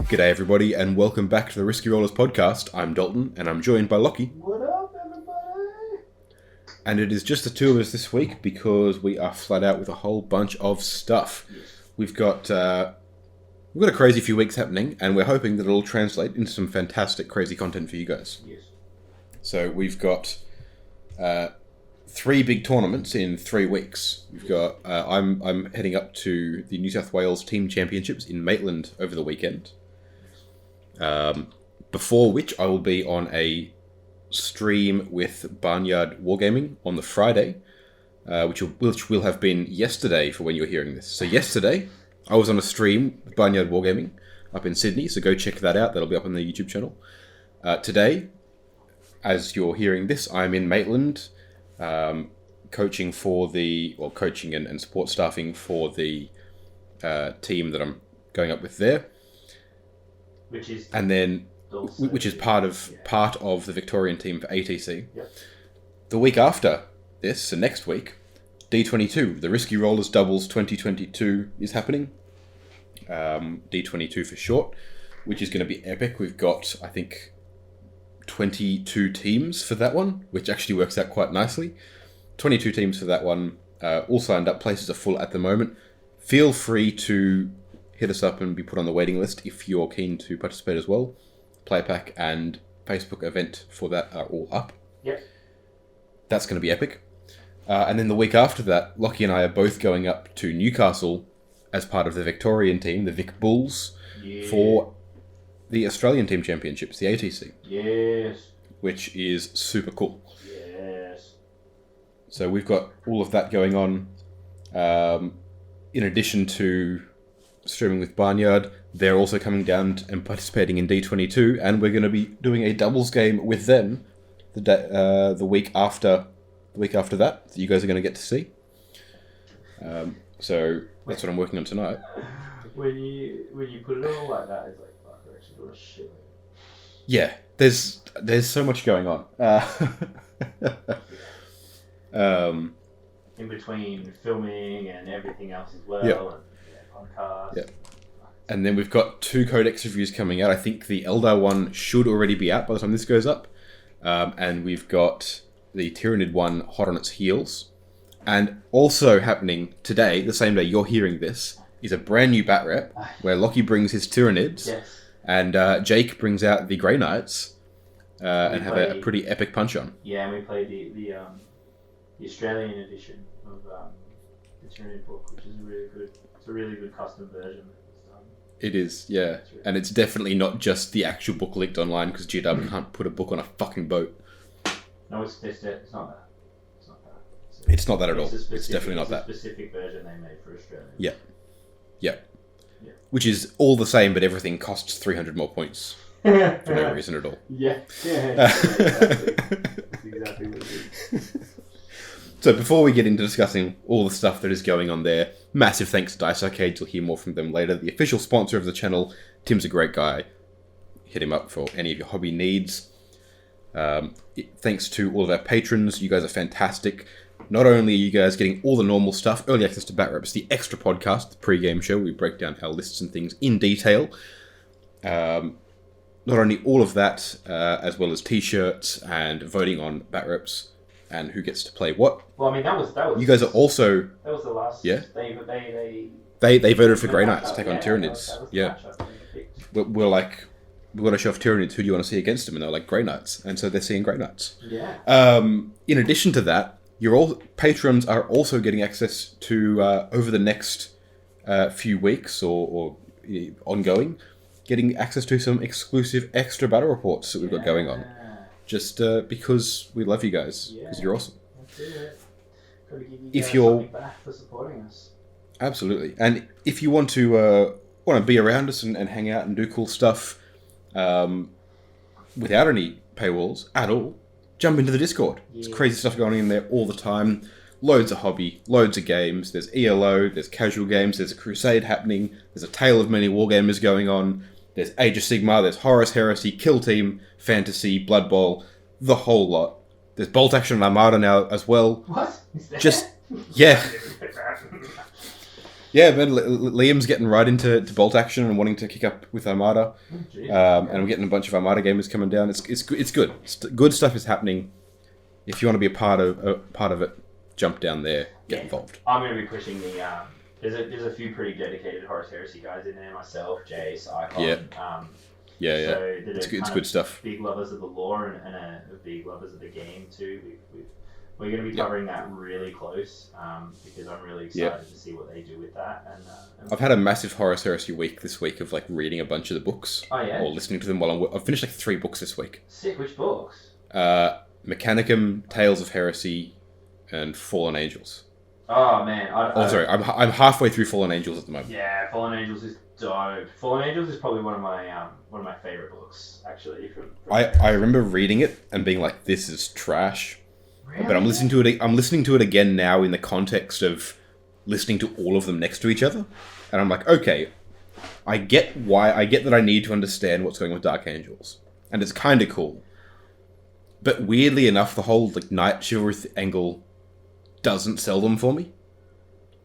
G'day everybody, and welcome back to the Risky Rollers podcast. I'm Dalton, and I'm joined by Locky. What up, everybody? And it is just the two of us this week because we are flat out with a whole bunch of stuff. Yes. We've got a crazy few weeks happening, and we're hoping that it'll translate into some fantastic, crazy content for you guys. Yes. So we've got 3 big tournaments in 3 weeks. We've got I'm heading up to the New South Wales Team Championships in Maitland over the weekend. Before which I will be on a stream with Barnyard Wargaming on the Friday, which will have been yesterday for when you're hearing this. So yesterday, I was on a stream with Barnyard Wargaming up in Sydney, so go check that out. That'll be up on the YouTube channel. Today, as you're hearing this, I'm in Maitland, coaching and support staffing for the team that I'm going up with there. Which is part of the Victorian team for ATC. Yep. The week after this, so next week, D22, the Risky Rollers Doubles 2022 is happening. D22 for short, which is going to be epic. We've got, I think, 22 teams for that one, which actually works out quite nicely. 22 teams for that one, all signed up. Places are full at the moment. Feel free to hit us up and be put on the waiting list if you're keen to participate as well. Player pack and Facebook event for that are all up. Yep. That's going to be epic. And then the week after that, Locky and I are both going up to Newcastle as part of the Victorian team, the Vic Bulls, for the Australian Team Championships, the ATC. Yes. Which is super cool. Yes. So we've got all of that going on. In addition to streaming with Barnyard, they're also coming down and participating in D22, and we're going to be doing a doubles game with them the week after that you guys are going to get to see. So that's what I'm working on tonight. When you put it all like that, it's like, fuck, we're actually doing shit. Yeah, there's so much going on. In between filming and everything else as well. Yep. And podcast. Yep. And then we've got 2 Codex reviews coming out. I think the Eldar one should already be out by the time this goes up. And we've got the Tyranid one hot on its heels. And also happening today, the same day you're hearing this, is a brand new bat rep where Locky brings his Tyranids. Yes. And Jake brings out the Grey Knights and have a pretty epic punch on. Yeah, and we played the Australian edition of the Tyranid book, which is really good. It's a really good custom version. It is, yeah. And it's definitely not just the actual book leaked online, because GW can't put a book on a fucking boat. No, it's not that. It's not that at all. It's definitely not that. It's a specific version they made for Australia. Yeah. Which is all the same, but everything costs 300 more points for no reason at all. Yeah, exactly. That's exactly what it is. So before we get into discussing all the stuff that is going on there, massive thanks to Dice Arcade. You'll hear more from them later. The official sponsor of the channel. Tim's a great guy. Hit him up for any of your hobby needs. Thanks to all of our patrons. You guys are fantastic. Not only are you guys getting all the normal stuff, early access to Bat Reps, the extra podcast, the pre-game show, where we break down our lists and things in detail. Not only all of that, as well as t-shirts and voting on Bat Reps and who gets to play what. Well, I mean, that was. You guys are also. That was the last. Yeah. They voted for Grey Knights to take on Tyranids. Yeah. We're like, we've got to show off Tyranids. Who do you want to see against them? And they're like Grey Knights, and so they're seeing Grey Knights. Yeah. In addition to that, patrons are also getting access to over the next few weeks or ongoing, getting access to some exclusive extra battle reports that we've got going on. Just because we love you guys, because you're awesome. That's it. Gotta give you If you're something back for supporting us. Absolutely, and if you want to be around us and hang out and do cool stuff without any paywalls at all, jump into the Discord. There's crazy stuff going on in there all the time. Loads of hobby, loads of games. There's ELO, there's casual games, there's a crusade happening, there's a tale of many wargamers going on. There's Age of Sigmar, there's Horus Heresy, Kill Team, Fantasy, Blood Bowl, the whole lot. There's Bolt Action and Armada now as well. What? Is that? Just, yeah. Yeah, man, Liam's getting right into bolt action and wanting to kick up with Armada. And I'm getting a bunch of Armada gamers coming down. It's good. Good stuff is happening. If you want to be a part of it, jump down there, get involved. I'm going to be pushing the. There's a few pretty dedicated Horus Heresy guys in there. Myself, Jace, Icon. Yeah. So It's good stuff. Big lovers of the lore and big lovers of the game too. We're going to be covering that really close because I'm really excited to see what they do with that. And I've had a massive Horus Heresy week this week of like reading a bunch of the books. Oh yeah. Or listening to them while I've finished like 3 books this week. Sick. Which books? Mechanicum, Tales of Heresy, and Fallen Angels. Oh man. Sorry. I'm halfway through Fallen Angels at the moment. Yeah, Fallen Angels is dope. Fallen Angels is probably one of my favorite books actually. I remember reading it and being like, this is trash. Really? But I'm listening to it again now in the context of listening to all of them next to each other, and I'm like, okay, I get that I need to understand what's going on with Dark Angels, and it's kind of cool. But weirdly enough, the whole like Night Chivalry angle doesn't sell them for me.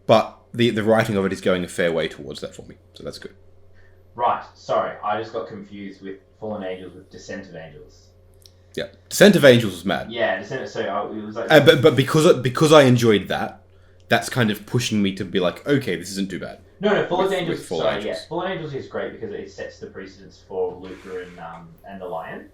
But the writing of it is going a fair way towards that for me, so that's good. Right. Sorry, I just got confused with Fallen Angels with Descent of Angels. Yeah, Descent of Angels was mad. Yeah, Descent. So it was like. But because I enjoyed that, that's kind of pushing me to be like, okay, this isn't too bad. No, Fallen Angels. Fallen Angels. Yeah, Fallen Angels is great because it sets the precedence for Luther and the Lion.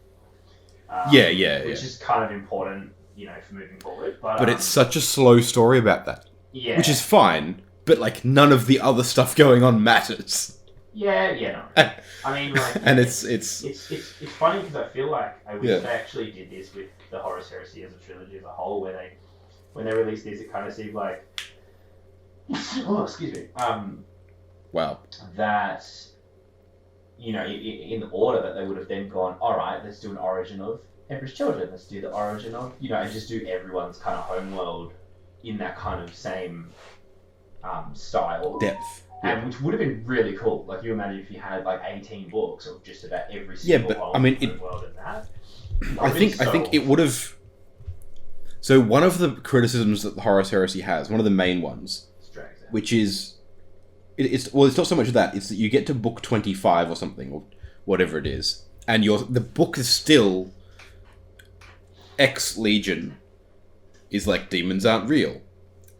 Which is kind of important, for moving forward. But it's such a slow story about that. Yeah. Which is fine, but like none of the other stuff going on matters. Yeah, no. I mean, like, and it's funny because I feel like I wish they actually did this with the Horus Heresy as a trilogy as a whole, where when they released this, it kind of seemed like, excuse me, wow, that in order that they would have then gone, all right, let's do an origin of Emperor's Children, let's do the origin of and just do everyone's kind of homeworld in that kind of same style depth. And which would have been really cool. Like, you imagine if you had like 18 books of just about every single world in that. I think it would have. So one of the criticisms that the Horus Heresy has, one of the main ones, which is, it's not so much that, it's that you get to book 25 or something or whatever it is, and the book is still X Legion is like demons aren't real,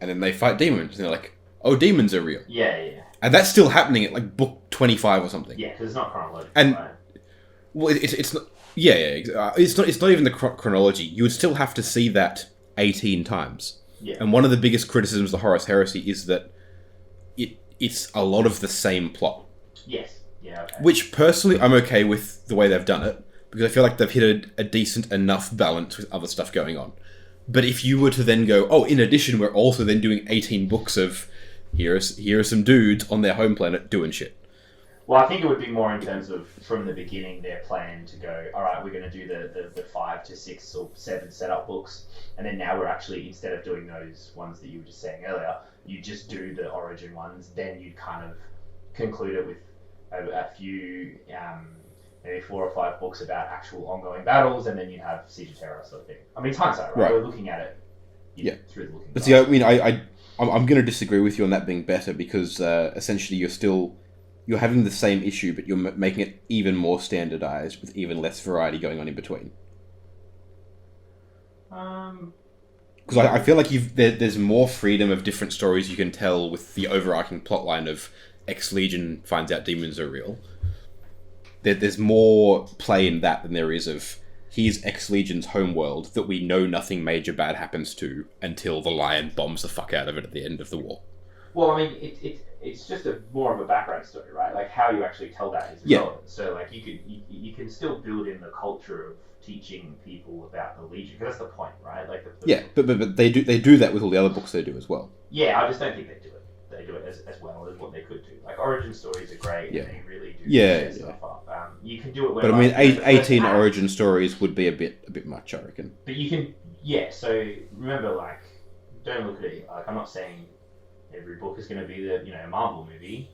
and then they fight demons, and they're like, oh, demons are real. Yeah. And that's still happening at like book 25 or something. Yeah, because it's not chronological. And right? Well, it's not. Yeah. It's not even the chronology. You would still have to see that 18 times. Yeah. And one of the biggest criticisms of the Horus Heresy is that it's a lot of the same plot. Yes. Yeah. Okay. Which personally, I'm okay with the way they've done it because I feel like they've hit a decent enough balance with other stuff going on. But if you were to then go, oh, in addition, we're also then doing 18 books of here are some dudes on their home planet doing shit. Well, I think it would be more in terms of, from the beginning, their plan to go, all right, we're going to do the 5 to 6 or 7 setup books, and then now we're actually, instead of doing those ones that you were just saying earlier, you just do the origin ones, then you kind of conclude it with a few, maybe 4 or 5 books about actual ongoing battles, and then you have Siege of Terror sort of thing. I mean, it's hindsight, right? We're looking at it through the looking glass. But see, I mean, I'm going to disagree with you on that being better because essentially you're having the same issue, but you're making it even more standardized with even less variety going on in between. Because I feel like there's more freedom of different stories you can tell with the overarching plotline of X Legion finds out demons are real. There's more play in that than there is of here's X Legion's homeworld that we know nothing major bad happens to until the Lion bombs the fuck out of it at the end of the war. Well, I mean, it's just more of a background story, right? Like, how you actually tell that is relevant. So, like, you can still build in the culture of teaching people about the Legion, because that's the point, right? Like, but they do that with all the other books they do as well. Yeah, I just don't think they do it. They do it as well as what they could do. Like, origin stories are great, and they really do set stuff up. You can do it. But I mean, 18 origin stories would be a bit much, I reckon. But you can, So remember, like, don't look at it. Like, I'm not saying every book is going to be the Marvel movie.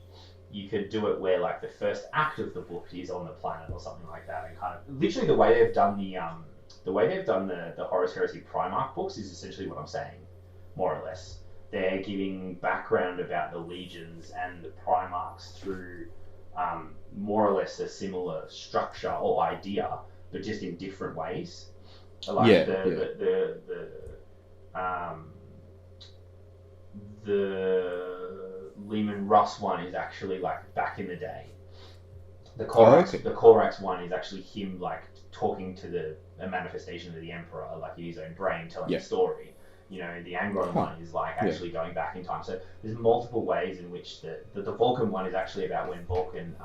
You could do it where, like, the first act of the book is on the planet or something like that, and kind of literally the way they've done the Horus Heresy Primarch books is essentially what I'm saying, more or less. they're giving background about the legions and the Primarchs through more or less a similar structure or idea, but just in different ways. Like the Lehman Russ one is actually like back in the day. The Korax one is actually him like talking to a manifestation of the Emperor, like in his own brain, telling the story. You know, the Angron one is like actually going back in time. So there's multiple ways in which the Vulcan one is actually about when Vulcan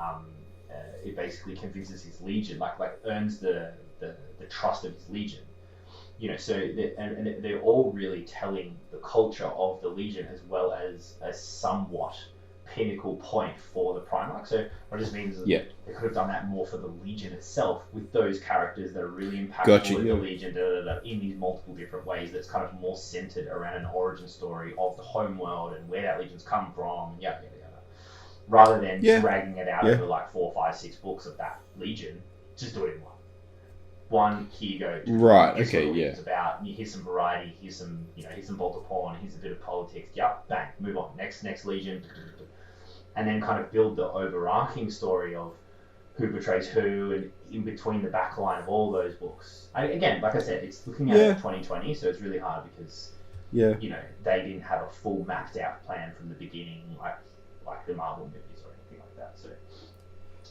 it basically convinces his legion, like earns the trust of his legion. You know, so they're all really telling the culture of the legion as well as a somewhat pinnacle point for the Primarch. So what it just means is they could have done that more for the legion itself with those characters that are really impactful in the legion in these multiple different ways. That's kind of more centered around an origin story of the homeworld and where that legion's come from, yada yada yada, rather than dragging it out over like 4, 5, 6 books of that legion. Just do it in one. Here you go. Right. Okay. It's about. Here's some variety. Here's some. Here's some bolt of porn. Here's a bit of politics. Yep. Bang. Move on. Next legion. And then kind of build the overarching story of who betrays who, and in between the backline of all those books. Again, like I said, it's looking at 2020, so it's really hard because they didn't have a full mapped out plan from the beginning, like the Marvel movies or anything like that. So.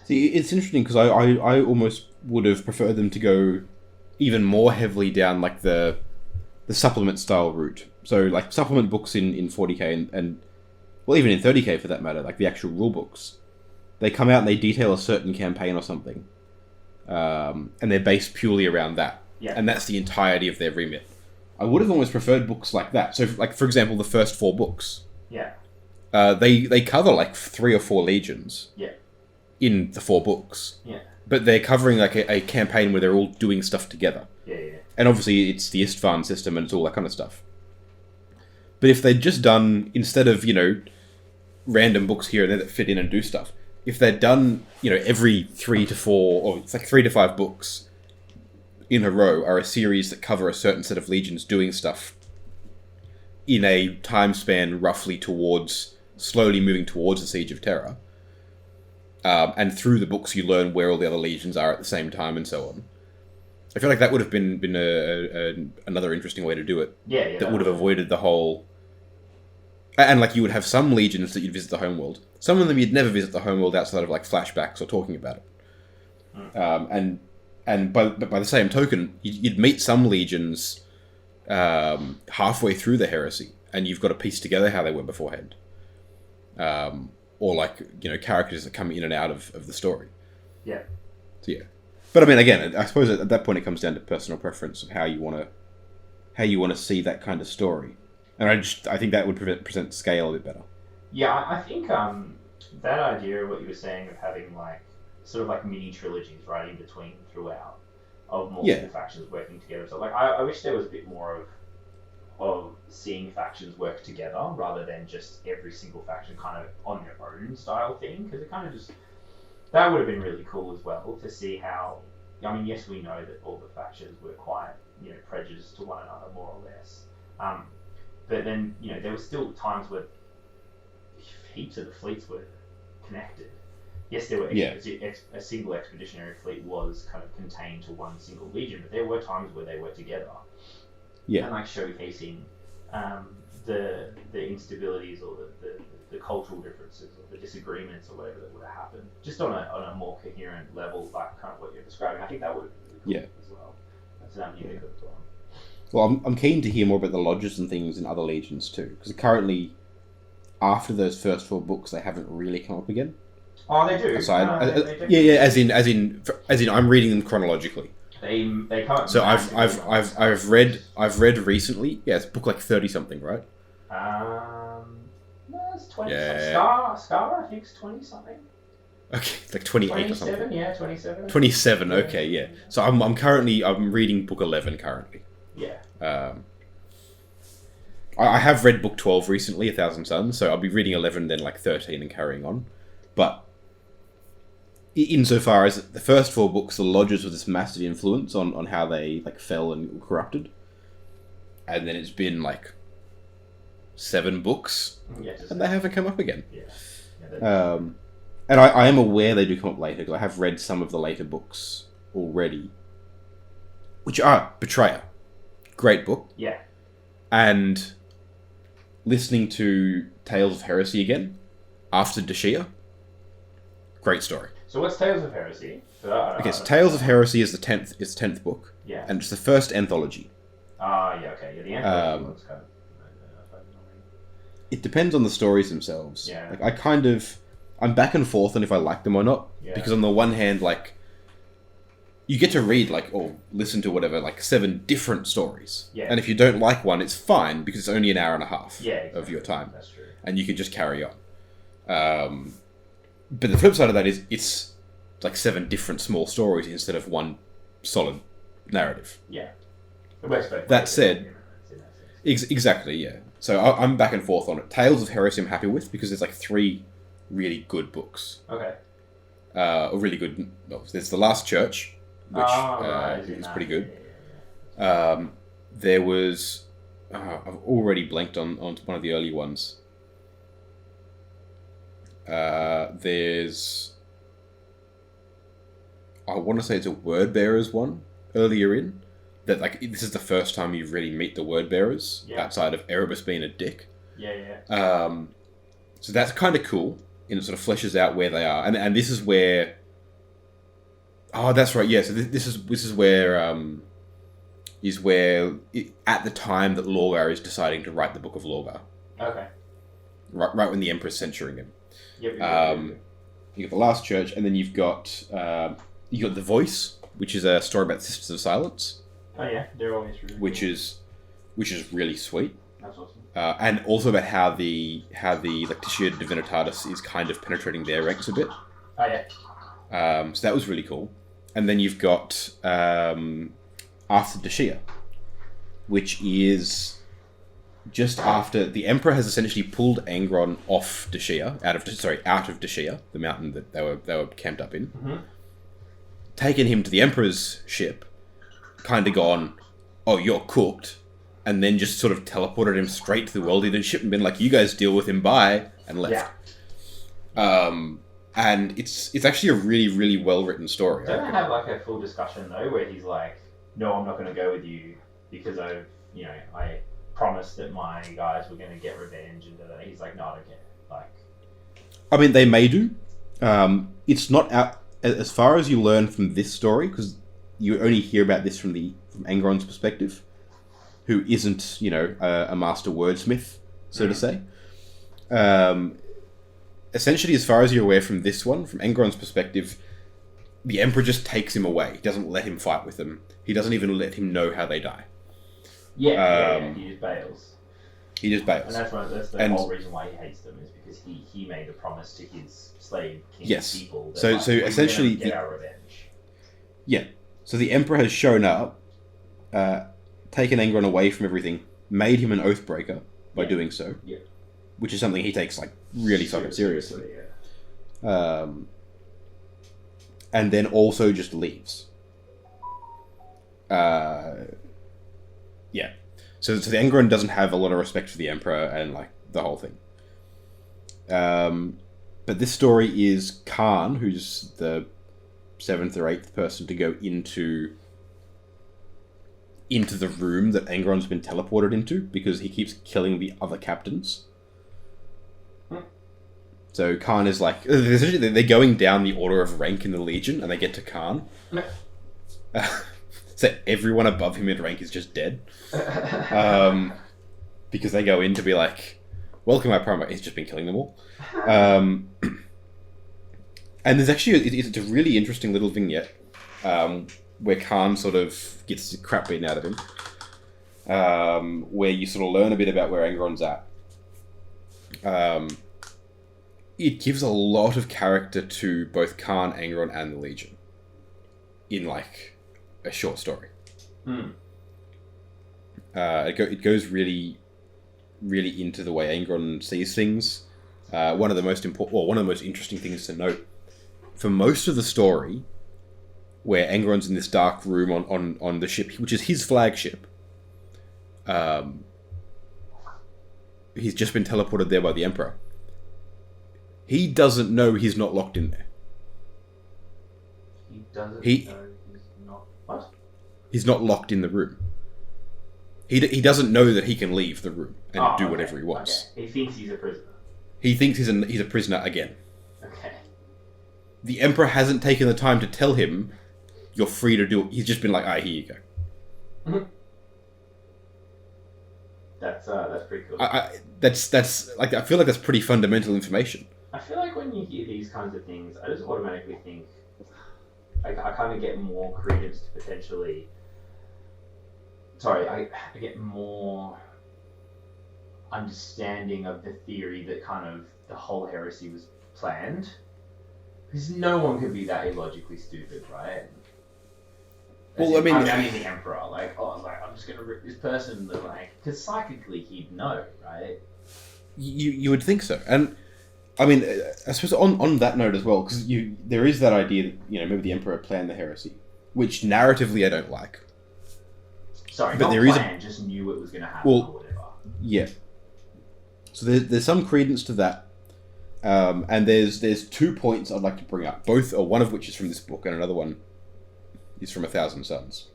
See, it's interesting because I almost would have preferred them to go even more heavily down like the supplement style route. So like supplement books in 40k and well, even in 30k for that matter, like the actual rule books, they come out and they detail a certain campaign or something, and they're based purely around that, and that's the entirety of their remit. I would have almost preferred books like that. So, like for example, the first 4 books, they cover like 3 or 4 legions, in the 4 books, but they're covering like a campaign where they're all doing stuff together, and obviously it's the Istvan system and it's all that kind of stuff. But if they'd just done, instead of, random books here and there that fit in and do stuff, if they'd done, every 3 to 4, or it's like 3 to 5 books in a row are a series that cover a certain set of legions doing stuff in a time span roughly slowly moving towards the Siege of Terror. And through the books you learn where all the other legions are at the same time and so on. I feel like that would have been another interesting way to do it. That would have avoided the whole... And like you would have some legions that you'd visit the homeworld. Some of them you'd never visit the homeworld outside of like flashbacks or talking about it. And by the same token, you'd meet some legions halfway through the heresy, and you've got to piece together how they were beforehand. Or like, characters that come in and out of the story. So yeah. But I mean, again, I suppose at that point it comes down to personal preference of how you want to see that kind of story. And I think that would present scale a bit better. Yeah, I think that idea of what you were saying of having like sort of like mini trilogies right in between throughout of multiple factions working together. So like I wish there was a bit more of seeing factions work together rather than just every single faction kind of on their own style thing, because it kind of just that would have been really cool as well to see how. I mean, yes, we know that all the factions were quite prejudiced to one another more or less. But then, there were still times where heaps of the fleets were connected. Yes, there were a single expeditionary fleet was kind of contained to one single legion, but there were times where they were together. And like showcasing the instabilities or the cultural differences or the disagreements or whatever that would have happened, just on a more coherent level, like kind of what you're describing. I think that would have been really cool as well. That's something you could have done. Well, I'm keen to hear more about the lodges and things in other legions too, because currently, after those first 4 books, they haven't really come up again. Oh, they do. They do. As in, I'm reading them chronologically. They come up. So I've read recently. Yeah, it's book like 30 something, right? No, it's 20. Scar, I think it's 20 something. Okay, like 28 or something. 27. 27. Okay, yeah. So I'm reading book 11 currently. I have read book 12 recently, 1,000 Suns, so I'll be reading 11, then like 13 and carrying on. But insofar as the first 4 books, the lodges were this massive influence on how they like fell and were corrupted. And then it's been like 7 books, Yeah, just, and they haven't come up again. yeah. Yeah, And I am aware they do come up later, because I have read some of the later books already. Which are Betrayer. Great book. yeah. And listening to Tales of Heresy again, after Dashia. Great story. So what's Tales of Heresy? Okay, so Tales of Heresy is the 10th book. Yeah. And it's the first anthology. Ah, yeah, okay. Yeah, the anthology one's kind of... It depends on the stories themselves. Yeah. Like, I'm back and forth on if I like them or not. Yeah. Because on the one hand, like, you get to read, like, or listen to whatever, like, 7 different stories. Yeah. And if you don't like one, it's fine, because it's only an hour and a half of your time. That's true. And you can just carry on. But the flip side of that is, it's like 7 different small stories instead of one solid narrative. Yeah. That said, exactly, yeah. So I'm back and forth on it. Tales of Heresy I'm happy with, because there's like 3 really good books. Okay. Really good. Well, there's The Last Church, which is pretty good. There was... I've already blanked on one of the early ones. There's... I want to say it's a Word Bearers one, earlier in. That, like, this is the first time you really meet the Word Bearers, outside of Erebus being a dick. Yeah. So that's kind of cool, and it sort of fleshes out where they are. And this is where... Oh, that's right, yeah. So this is where... at the time that Lorgar is deciding to write the Book of Lorgar. Okay. Right when the Emperor's censuring him. Yep. You got The Last Church, and then you've got The Voice, which is a story about the Sisters of Silence. Oh yeah, they're always really which cool. is really sweet. That's awesome. And also about how the Lactitia Divinitatis is kind of penetrating their ranks a bit. Oh yeah. So that was really cool. And then you've got After Dashia, which is just after the Emperor has essentially pulled Angron off Dashia, out of Dashia, the mountain that they were camped up in, taken him to the Emperor's ship, kind of gone, oh, you're cooked, and then just sort of teleported him straight to the world leader ship and been like, you guys deal with him, bye, and left. Yeah. And it's actually a really, really well written story. Don't they have like a full discussion though, where he's like, no, I'm not going to go with you because I promised that my guys were going to get revenge, and he's like, no, I don't care. Like, I mean, they may do. It's not out as far as you learn from this story, because you only hear about this from Angron's perspective, who isn't, a master wordsmith, so to say. Essentially, as far as you're aware from this one, from Angron's perspective, the Emperor just takes him away. He doesn't let him fight with them. He doesn't even let him know how they die. Yeah, he just bails. He just bails. And that's the whole reason why he hates them, is because he made a promise to his slave king people. That, So essentially, get our revenge. Yeah. So the Emperor has shown up, taken Angron away from everything, made him an oathbreaker by doing so. Yeah. Which is something he takes like really fucking seriously. Yeah. And then also just leaves. Yeah. So the Angron doesn't have a lot of respect for the Emperor and like the whole thing. But this story is Khan, who's the 7th or 8th person to go into the room that Angron's been teleported into, because he keeps killing the other captains. So Khan is like... Essentially, they're going down the order of rank in the Legion, and they get to Khan. So everyone above him in rank is just dead. Because they go in to be like, welcome, my Prime. He's just been killing them all. And there's actually... It's a really interesting little vignette where Khan sort of gets the crap beaten out of him. Where you sort of learn a bit about where Angron's at. It gives a lot of character to both Khan, Angron, and the Legion in like a short story. It goes really, really into the way Angron sees things. One of the most interesting things to note for most of the story, where Angron's in this dark room on the ship, which is his flagship. he's just been teleported there by the Emperor. He doesn't know he's not locked in there. He doesn't know he's not... What? He's not locked in the room. He doesn't know that he can leave the room and do whatever he wants. Okay. He thinks he's a prisoner. He thinks he's a prisoner again. Okay. The Emperor hasn't taken the time to tell him, you're free to do it. He's just been like, alright, here you go. Mm-hmm. That's pretty cool. That's like, I feel like that's pretty fundamental information. I feel like when you hear these kinds of things, I just automatically think, I kind of get more credence to potentially... Sorry, I get more understanding of the theory that kind of the whole heresy was planned. Because no one could be that illogically stupid, right? Well, I mean the Emperor, I'm just gonna rip this person, because psychically he'd know, right? You would think so, and I mean, I suppose on that note as well, because there is that idea that maybe the Emperor planned the heresy, which narratively I don't like. Sorry, but there just knew it was going to happen or whatever. Yeah. So there's some credence to that, and there's 2 points I'd like to bring up. Both, or one of which is from this book, and another one is from A Thousand Suns.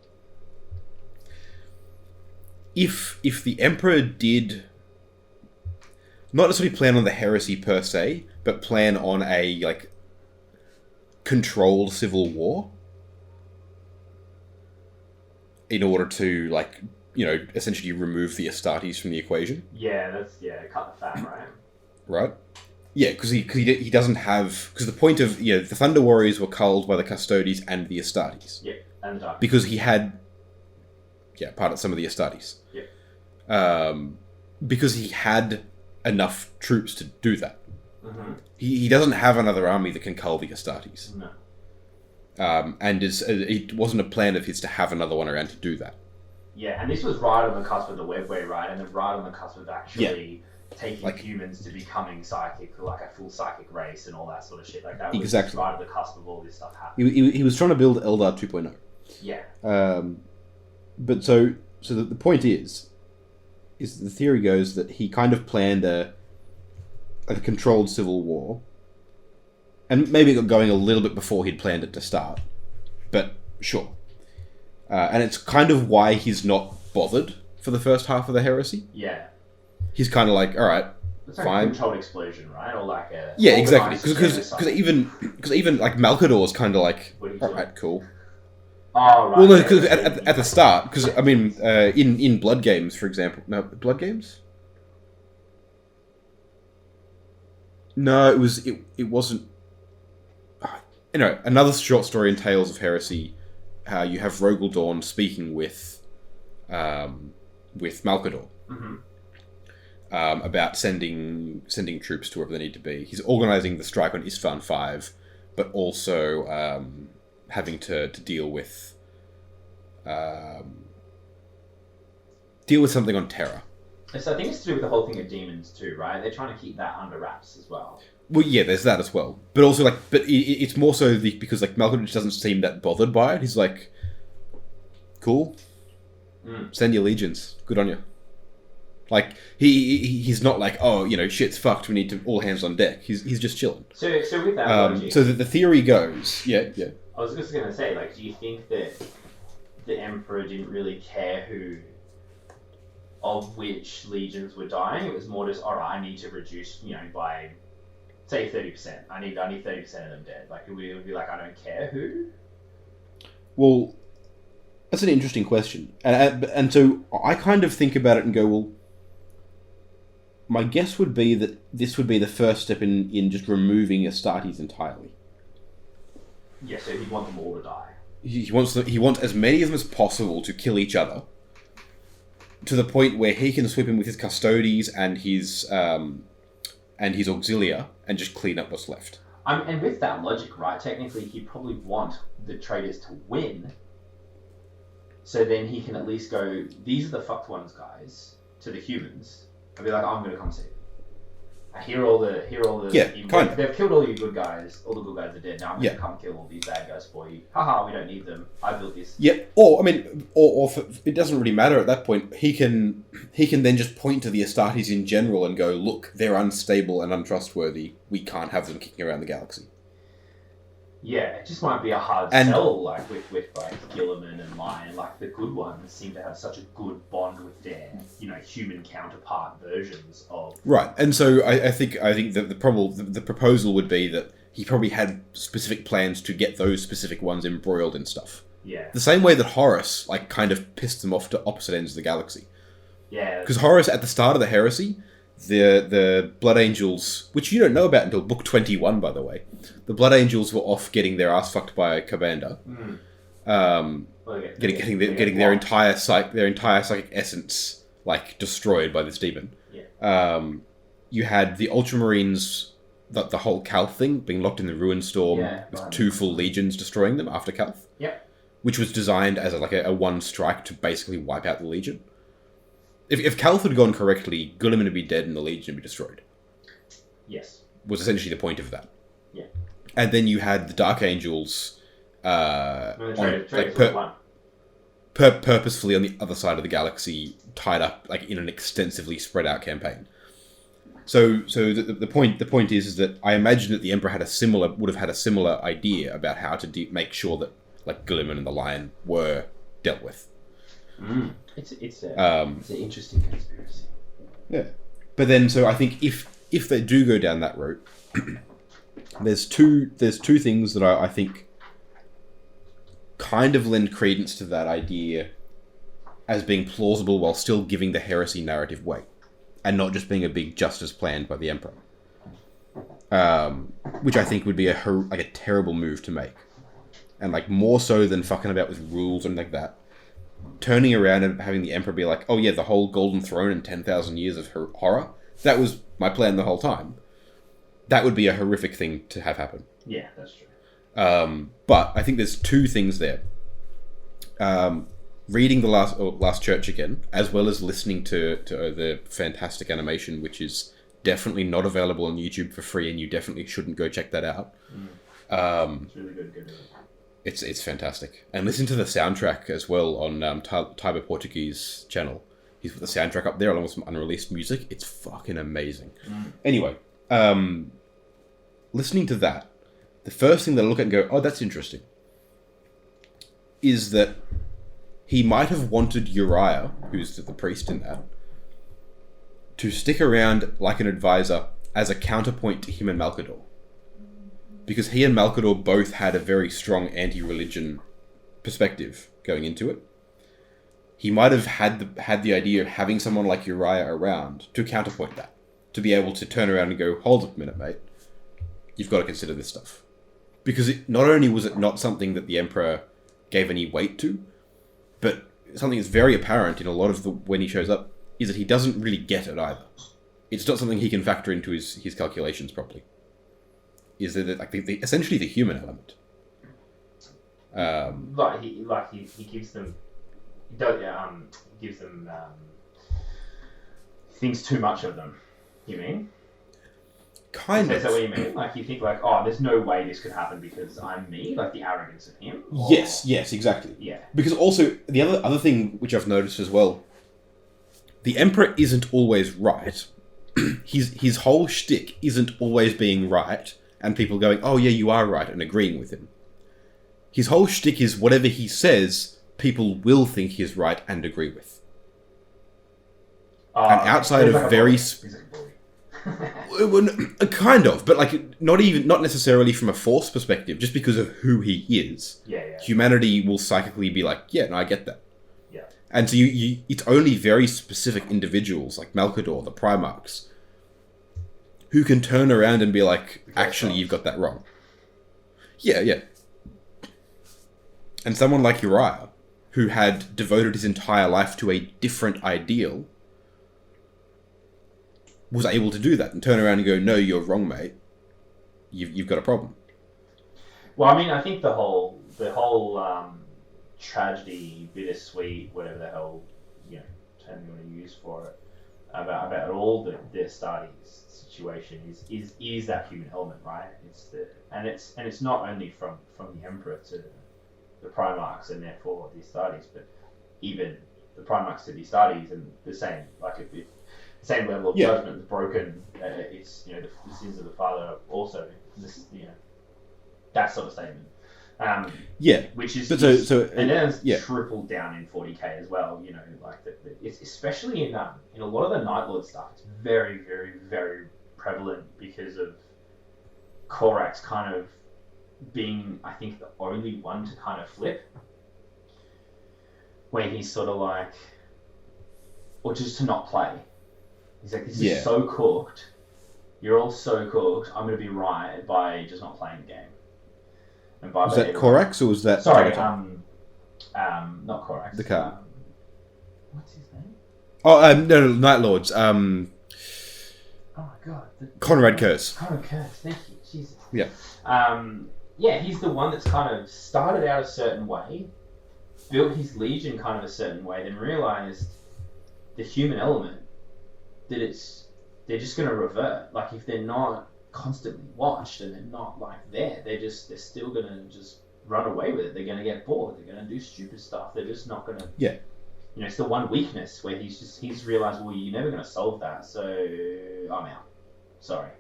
If the Emperor did not necessarily plan on the heresy per se, but plan on a controlled civil war in order to essentially remove the Astartes from the equation. Yeah, cut the fat, right? Right. Yeah, because he doesn't have, because the point of the Thunder Warriors were culled by the Custodes and the Astartes. Yeah, and the Dark. Because he had part of some of the Astartes. Yeah. Because he had enough troops to do that. Mm-hmm. He doesn't have another army that can cull the Astartes. No. And it wasn't a plan of his to have another one around to do that. Yeah, and this was right on the cusp of the webway, right? And then right on the cusp of actually taking humans to becoming psychic, like a full psychic race and all that sort of shit. Like that was exactly right at the cusp of all this stuff happening. He was trying to build Eldar 2.0. Yeah. But so the point is the theory goes that he kind of planned a controlled civil war. And maybe it got going a little bit before he'd planned it to start. But sure. And it's kind of why he's not bothered for the first half of the heresy. Yeah. He's kind of like, alright, it's like fine. a controlled explosion, right? Or like a... Yeah, exactly. Because even like Malkador's kind of like, alright, cool. Oh, right. Well, no, because at the start, because, I mean, in Blood Games, for example... No, Blood Games? No, it wasn't... Anyway, another short story in Tales of Heresy, how you have Rogel Dawn speaking with Malkador. Mm-hmm. About sending troops to wherever they need to be. He's organising the strike on Isfahan 5, but also having to deal with something on Terra. So I think it's to do with the whole thing of demons too, right? They're trying to keep that under wraps as well. Well, yeah, there's that as well. But also, it's more so because Malcolm just doesn't seem that bothered by it. He's like, cool, send your legions, good on you. Like he's not like, oh, shit's fucked, we need to all hands on deck. He's just chilling. So with that logic, so the theory goes, yeah. I was just gonna say, do you think that the Emperor didn't really care of which legions were dying? It was more just, all right, I need to reduce, by say 30%. I need 30% of them dead. It would be like, I don't care who. Well, that's an interesting question, and so I kind of think about it and go, well, my guess would be that this would be the first step in just removing Astartes entirely. Yeah, so he'd want them all to die. He wants as many of them as possible to kill each other, to the point where he can sweep in with his Custodes and his Auxilia and just clean up what's left. And with that logic, right, technically he'd probably want the traitors to win, so then he can at least go, these are the fucked ones, guys, to the humans, and be like, I'm going to come save you. I hear all the Yeah, kind of. they've killed all your good guys. All the good guys are dead. Now I'm Yeah. gonna come kill all these bad guys for you. Haha, we don't need them. I built this. Yeah, or I mean, or it doesn't really matter at that point. He can then just point to the Astartes in general and go, look, they're unstable and untrustworthy. We can't have them kicking around the galaxy. Yeah, it just might be a hard And- sell, like with like Gilliman and Lion. Like the good ones seem to have such a good bond with their, human counterpart versions of. Right, and so I think that the proposal would be that he probably had specific plans to get those specific ones embroiled in stuff. Yeah. The same way that Horus kind of pissed them off to opposite ends of the galaxy. Yeah. Because Horus, at the start of the Heresy, the Blood Angels, which you don't know about until Book 21, by the way, the Blood Angels were off getting their ass fucked by Kabanda. Getting their entire psychic essence destroyed by this demon. Yeah. You had the Ultramarines, the whole Calth thing, being locked in the Ruin Storm with 2 full legions destroying them after Calth. Yep. Which was designed as a one strike to basically wipe out the Legion. If Calth had gone correctly, Guilliman would be dead and the Legion would be destroyed. Yes. Was essentially the point of that. Yeah. And then you had the Dark Angels purposefully on the other side of the galaxy, tied up in an extensively spread out campaign. So the point is that I imagine that the Emperor would have had a similar idea about how to make sure that Guilliman and the Lion were dealt with. It's an interesting conspiracy. Yeah, but then so I think if they do go down that route, there's two things that I think kind of lend credence to that idea as being plausible while still giving the heresy narrative weight, and not just being a big justice planned by the Emperor. Which I think would be a terrible move to make, and more so than fucking about with rules and like that. Turning around and having the Emperor be like, oh yeah, the whole Golden Throne and 10,000 years of horror, that was my plan the whole time. That would be a horrific thing to have happen. Yeah, that's true. But I think there's 2 things there. Reading the Last Church again, as well as listening to the fantastic animation, which is definitely not available on YouTube for free, and you definitely shouldn't go check that out. It's really good. It's fantastic. And listen to the soundtrack as well on Tiber Portuguese channel. He's put the soundtrack up there along with some unreleased music. It's fucking amazing. Anyway, listening to that, the first thing that I look at and go, oh, that's interesting, is that he might have wanted Uriah, who's the priest in that, to stick around like an advisor as a counterpoint to him and Malkador. Because he and Malkador both had a very strong anti-religion perspective going into it. He might have had the idea of having someone like Uriah around to counterpoint that. To be able to turn around and go, hold up a minute, mate. You've got to consider this stuff. Because not only was it not something that the Emperor gave any weight to, but something that's very apparent in a lot of when he shows up, is that he doesn't really get it either. It's not something he can factor into his calculations properly. Is that essentially the human element? He gives them, he gives them thinks too much of them. You mean? Kind of. Is that what you mean? You think oh, there's no way this could happen because I'm me, the arrogance of him. Or... Yes, exactly. Yeah. Because also the other thing which I've noticed as well, the Emperor isn't always right. his whole shtick isn't always being right, and people going, oh yeah, you are right, and agreeing with him. His whole shtick is whatever he says, people will think he's right and agree with. And outside of very... kind of, but not necessarily from a force perspective, just because of who he is. Yeah. Humanity will psychically be like, yeah, no, I get that. Yeah. And so it's only very specific individuals like Malkador, the Primarchs, who can turn around and be like, actually, you've got that wrong. Yeah. And someone like Uriah, who had devoted his entire life to a different ideal, was able to do that and turn around and go, no, you're wrong, mate. You've got a problem. Well, I mean, I think the whole tragedy, bittersweet, whatever the hell term you want to use for it, about all the Astartes situation is that human element, right? It's not only from the Emperor to the Primarchs and therefore the Astartes, but even the Primarchs to the Astartes, and the same, like if the same level of judgment is broken, it's the sins of the father also this that sort of statement. Which is, and then it's tripled down in 40k as well. It's especially in a lot of the Night Lord stuff. It's very, very, very prevalent because of Korax kind of being, I think, the only one to kind of flip, where he's sort of like, or just to not play. He's like, this is so cooked. You're all so cooked. I'm going to be right by just not playing the game. And by was that Korax or was that? Sorry, not Korax. The card. What's his name? Oh, no, Night Lords. Oh my god. Conrad Kurz. Conrad Kurz. Thank you. Jesus. Yeah. He's the one that's kind of started out a certain way, built his legion kind of a certain way, then realized the human element that they're just going to revert. Like if they're not constantly watched and they're not like they're still going to just run away with it. They're going to get bored. They're going to do stupid stuff. They're just not going to. Yeah. It's the one weakness where he's realized, well, you're never going to solve that, so I'm out. Sorry.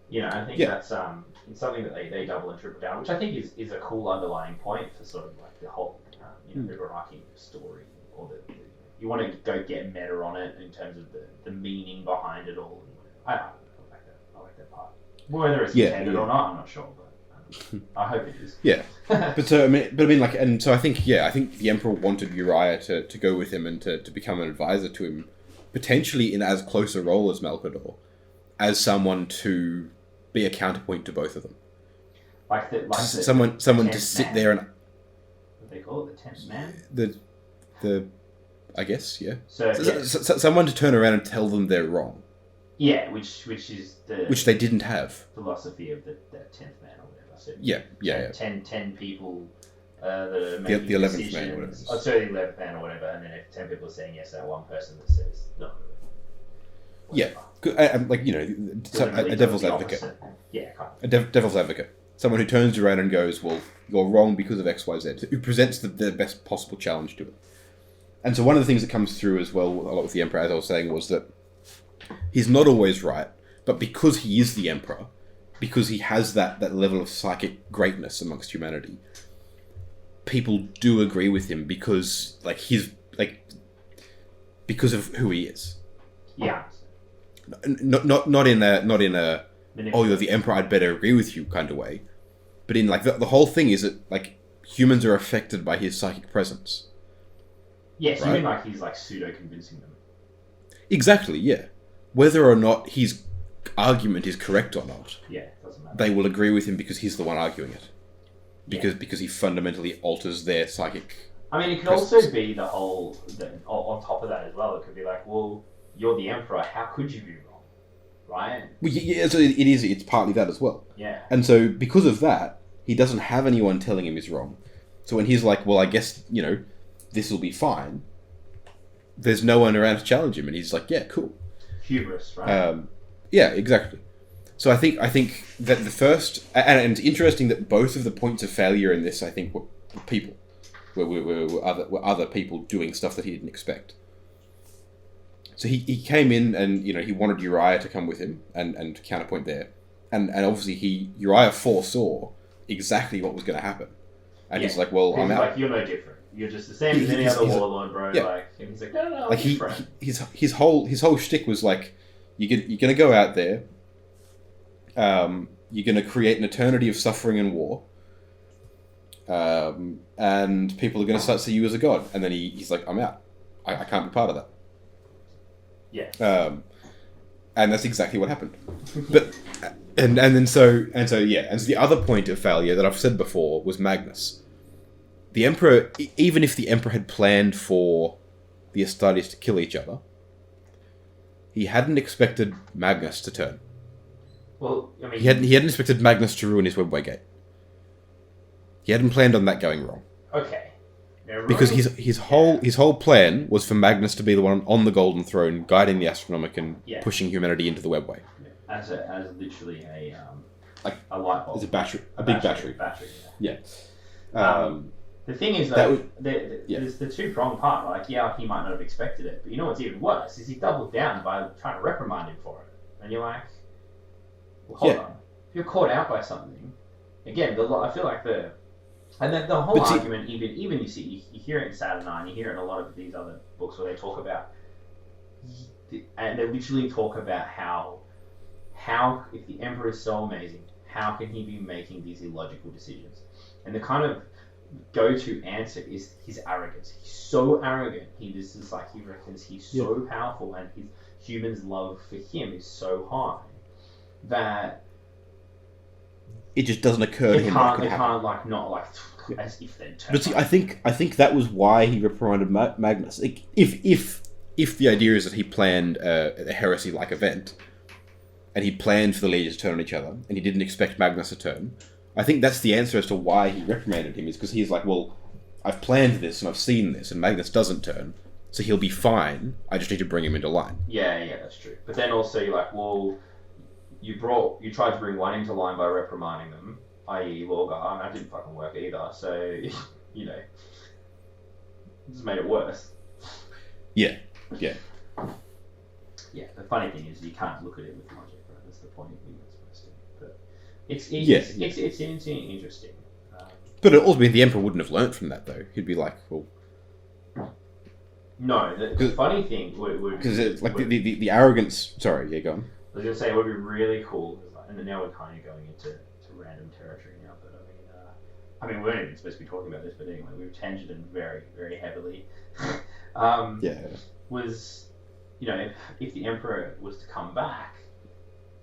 I think that's it's something that they double and triple down, which I think is a cool underlying point for sort of like the whole overarching story, or you want to go get meta on it in terms of the meaning behind it all. I like that part. Whether it's intended or not, I'm not sure, but I hope it is. Yeah, so I think the Emperor wanted Uriah to go with him and to become an advisor to him, potentially in as close a role as Malcador, as someone to be a counterpoint to both of them. Someone to sit there and. What they call it, the 10th man. The I guess So someone to turn around and tell them they're wrong. Yeah, which is which they didn't have. Philosophy of the 10th man or whatever. So 10 people that are making the 11th decisions. man or whatever. Oh, sorry, the 11th man or whatever, and then if 10 people are saying yes, that one person that says no. Whatever. A devil's advocate. Yeah, kind of. A devil's advocate. Someone who turns around and goes, well, you're wrong because of X, Y, Z. Who presents the best possible challenge to it. And so one of the things that comes through as well, a lot with the Emperor, as I was saying, was that he's not always right, but because he is the Emperor, because he has that level of psychic greatness amongst humanity, people do agree with him because because of who he is. Yeah. Not in a oh, you're the Emperor, I'd better agree with you kind of way, but in the whole thing is that humans are affected by his psychic presence. Yes, right? You mean he's pseudo convincing them. Exactly, yeah. Whether or not his argument is correct or not, doesn't matter. They will agree with him because he's the one arguing it. Because he fundamentally alters their psychic. I mean, it could presence. also be on top of that as well. It could be like, well, you're the Emperor. How could you be wrong, right? Well, yeah, so it is. It's partly that as well. Yeah. And so because of that, he doesn't have anyone telling him he's wrong. So when he's like, well, I guess this will be fine. There's no one around to challenge him, and he's like, yeah, cool. Hubris, right? Yeah, exactly. So I think that the first, and it's interesting that both of the points of failure in this, I think, were people, were other people doing stuff that he didn't expect. So he came in and he wanted Uriah to come with him and counterpoint there, and obviously Uriah foresaw exactly what was going to happen, and he's like, well, I'm out. Like, you're no different. You're just the same as any other warlord, bro. Yeah. And he's like, no, like his whole shtick was like, you're gonna go out there, you're gonna create an eternity of suffering and war, and people are gonna start to see you as a god, and then he's like, I'm out. I can't be part of that. Yeah. And that's exactly what happened. But and so the other point of failure that I've said before was Magnus. The Emperor, even if the Emperor had planned for the Astartes to kill each other, he hadn't expected Magnus to turn. Well, I mean, he hadn't expected Magnus to ruin his Webway Gate. He hadn't planned on that going wrong. Okay, Because his whole plan was for Magnus to be the one on the Golden Throne, guiding the Astronomic and pushing humanity into the webway. As literally a light bulb. As a battery, a big battery. Yeah. The thing is, though, there's the two-pronged part. Like, he might not have expected it, but you know what's even worse is he doubled down by trying to reprimand him for it. And you're like, well, hold on. If you're caught out by something, again, I feel like and then the whole argument, even you hear it in Saturn IX, you hear it in a lot of these other books where they talk about, and they literally talk about how if the Emperor is so amazing, how can he be making these illogical decisions? And the kind of go-to answer is his arrogance. He's so arrogant. He reckons he's so powerful, and his humans' love for him is so high that it just doesn't occur to him. They can't as if they turn. But see, I think that was why he reprimanded Magnus. Like, if the idea is that he planned a heresy-like event, and he planned for the leaders to turn on each other, and he didn't expect Magnus to turn, I think that's the answer as to why he reprimanded him, is because he's like, well, I've planned this and I've seen this, and Magnus doesn't turn, so he'll be fine. I just need to bring him into line. Yeah, that's true. But then also you're like, well, you tried to bring one into line by reprimanding them, i.e. Lorgar, and that didn't fucking work either. So just made it worse. Yeah. Yeah. The funny thing is you can't look at it with logic, right? That's the point you're not supposed to. But it's interesting. But it also means the Emperor wouldn't have learnt from that, though. He'd be like, well. No, the funny thing would because it's like the arrogance. Sorry, go on. I was going to say it would be really cool, and now we're kind of going into random territory now. But I mean, we weren't even supposed to be talking about this, but anyway, we've tangented very, very heavily. Was if the Emperor was to come back,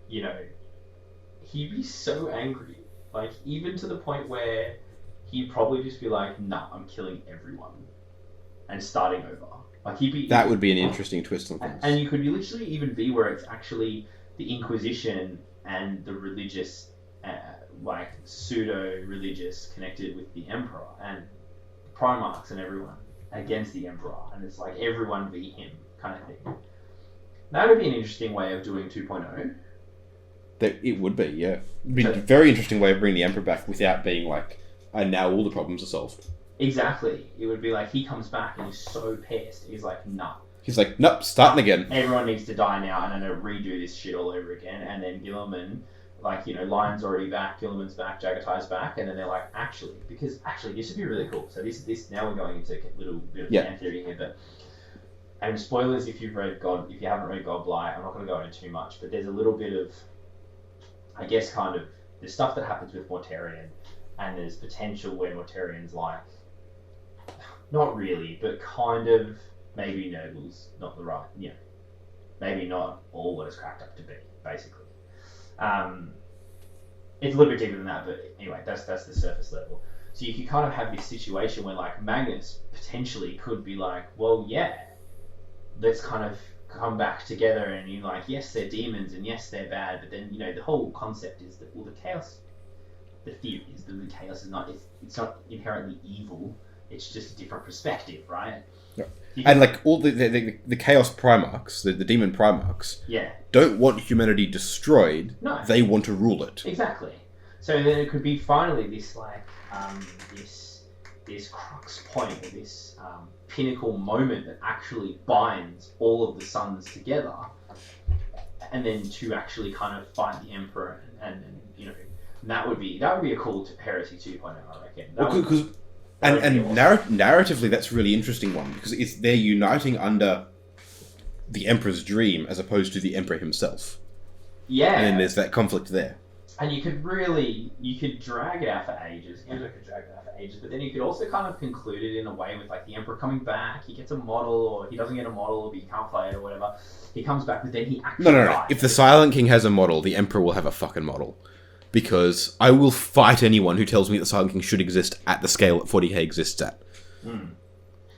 he'd be so angry, like even to the point where he'd probably just be like, "Nah, I'm killing everyone," and starting over. Like that would be an interesting twist on things. And you could literally even be where it's actually the Inquisition and the religious, pseudo-religious connected with the Emperor and the Primarchs and everyone against the Emperor, and it's like everyone v him kind of thing. That would be an interesting way of doing 2.0. It would be, yeah. It'd be a very interesting way of bringing the Emperor back without being like, and now all the problems are solved. Exactly. It would be like he comes back and he's so pissed. He's like, nah. He's like, nope, starting again. Everyone needs to die now, and I'm going to redo this shit all over again. And then Gilliman, Lion's already back, Gilliman's back, Jagatai's back, and then they're like, actually, this would be really cool. So this now we're going into a little bit of fan theory here, but. And spoilers if you haven't read Godblight, I'm not going to go into too much, but there's a little bit of, I guess, kind of, there's stuff that happens with Mortarion, and there's potential where Mortarion's like, not really, but kind of, maybe Noble's not the right, maybe not all what it's cracked up to be, basically. It's a little bit deeper than that, but anyway, that's the surface level. So you could kind of have this situation where, like, Magnus potentially could be like, well, yeah, let's kind of come back together, and you're like, yes, they're demons, and yes, they're bad, but then, the whole concept is that, well, the chaos, the theory is that the chaos is not, it's not inherently evil, it's just a different perspective, right? Yeah. And, like, all the Chaos Primarchs, the Demon Primarchs, don't want humanity destroyed, no. They want to rule it. Exactly. So then it could be finally this, like, this crux point, or this pinnacle moment that actually binds all of the suns together, and then to actually kind of fight the Emperor, and that would be a cool heresy 2.0, I reckon. Narratively, that's a really interesting one, because they're uniting under the Emperor's dream as opposed to the Emperor himself. Yeah. And then there's that conflict there. And you could drag it out for ages. But then you could also kind of conclude it in a way with, like, the Emperor coming back. He gets a model, or he doesn't get a model, but he can't play it or whatever. He comes back, but then he actually dies. If the Silent King has a model, the Emperor will have a fucking model. Because I will fight anyone who tells me the Silent King should exist at the scale that 40k exists at.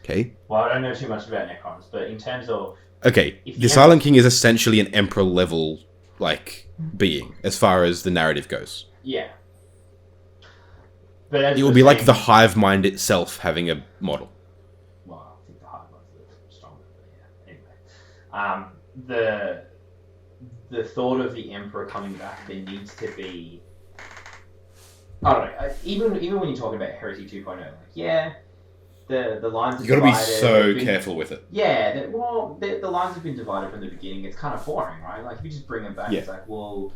Okay? Well, I don't know too much about Necrons, but in terms of... Okay, the Silent King is essentially an Emperor-level, like, being, as far as the narrative goes. Yeah. But it will be like the hive mind itself having a model. The thought of the Emperor coming back, there needs to be. I don't know. Even when you're talking about Heresy 2.0, like the lines. You got to be so careful with it. Yeah, the lines have been divided from the beginning. It's kind of boring, right? Like if you just bring them back, it's like, well,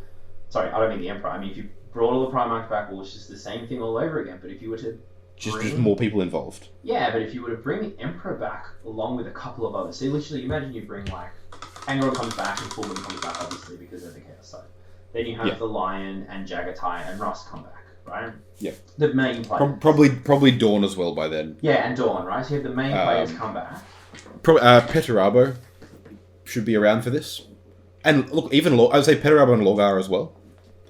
sorry, I don't mean the Emperor. I mean if you brought all the Primarchs back, well, it's just the same thing all over again. But if you were to just more people involved. Yeah, but if you were to bring the Emperor back along with a couple of others, so literally imagine you bring like Angron comes back and Fulman comes back, obviously because they're the Chaos side. Then you have the Lion and Jagatai and Russ come back, right? Yeah. The main players. Probably Dawn as well by then. Yeah, and Dawn, right? So you have the main players come back. Petarabo should be around for this, and look, even I would say Petarabo and Lorgar as well.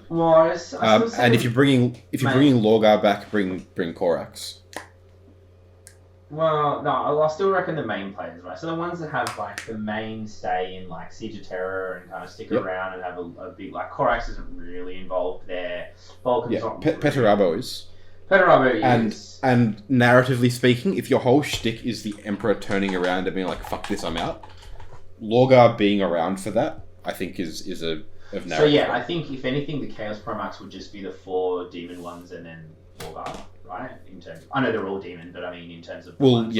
Well, and if you're bringing Lorgar back, bring Korax. Well, no, I still reckon the main players, right? So the ones that have like the mainstay in like Siege of Terror and kind of stick around and have a big like Korax isn't really involved there. Vulcan's not. Petarabo is. Petarabo is. And narratively speaking, if your whole shtick is the Emperor turning around and being like, "Fuck this, I'm out," Lorgar being around for that, I think is of narrative. So yeah, I think if anything, the Chaos Primarchs would just be the 4 demon ones and then Lorgar. Right? In terms of, I know they're all demon, but I mean in terms of aligned.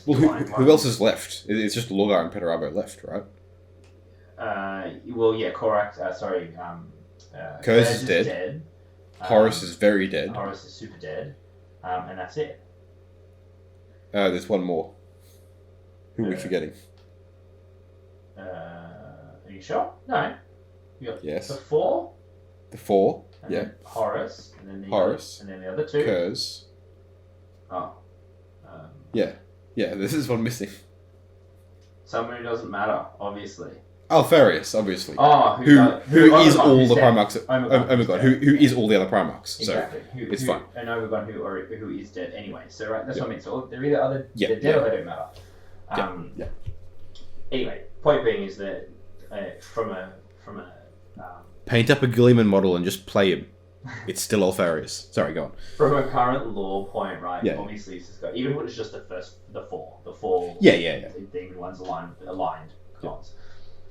Well, who else is left? It's just Lorgar and Petarabo left, right? Korax. Kurz is dead. Horus is very dead. Horus is super dead, and that's it. There's one more. Who are we forgetting? Are you sure? No. You got yes. The 4. The 4. And then Horus, and then the other 2. Kurz. Oh. Yeah, this is one missing. Someone who doesn't matter, obviously. Alfarius, obviously. Oh, who is all the Primarchs? Omegon, who is all the other Primarchs? Exactly. So it's fine. And Omegon, who is dead anyway. So right, that's what I mean. So they're either they're dead or they don't matter. Anyway, point being is that from a paint up a Gilliman model and just play him. It's still Alfarius. Sorry, go on. From a current lore point, right? Yeah. Obviously, it's just got, even when it's just the four. Yeah. Demon ones aligned gods.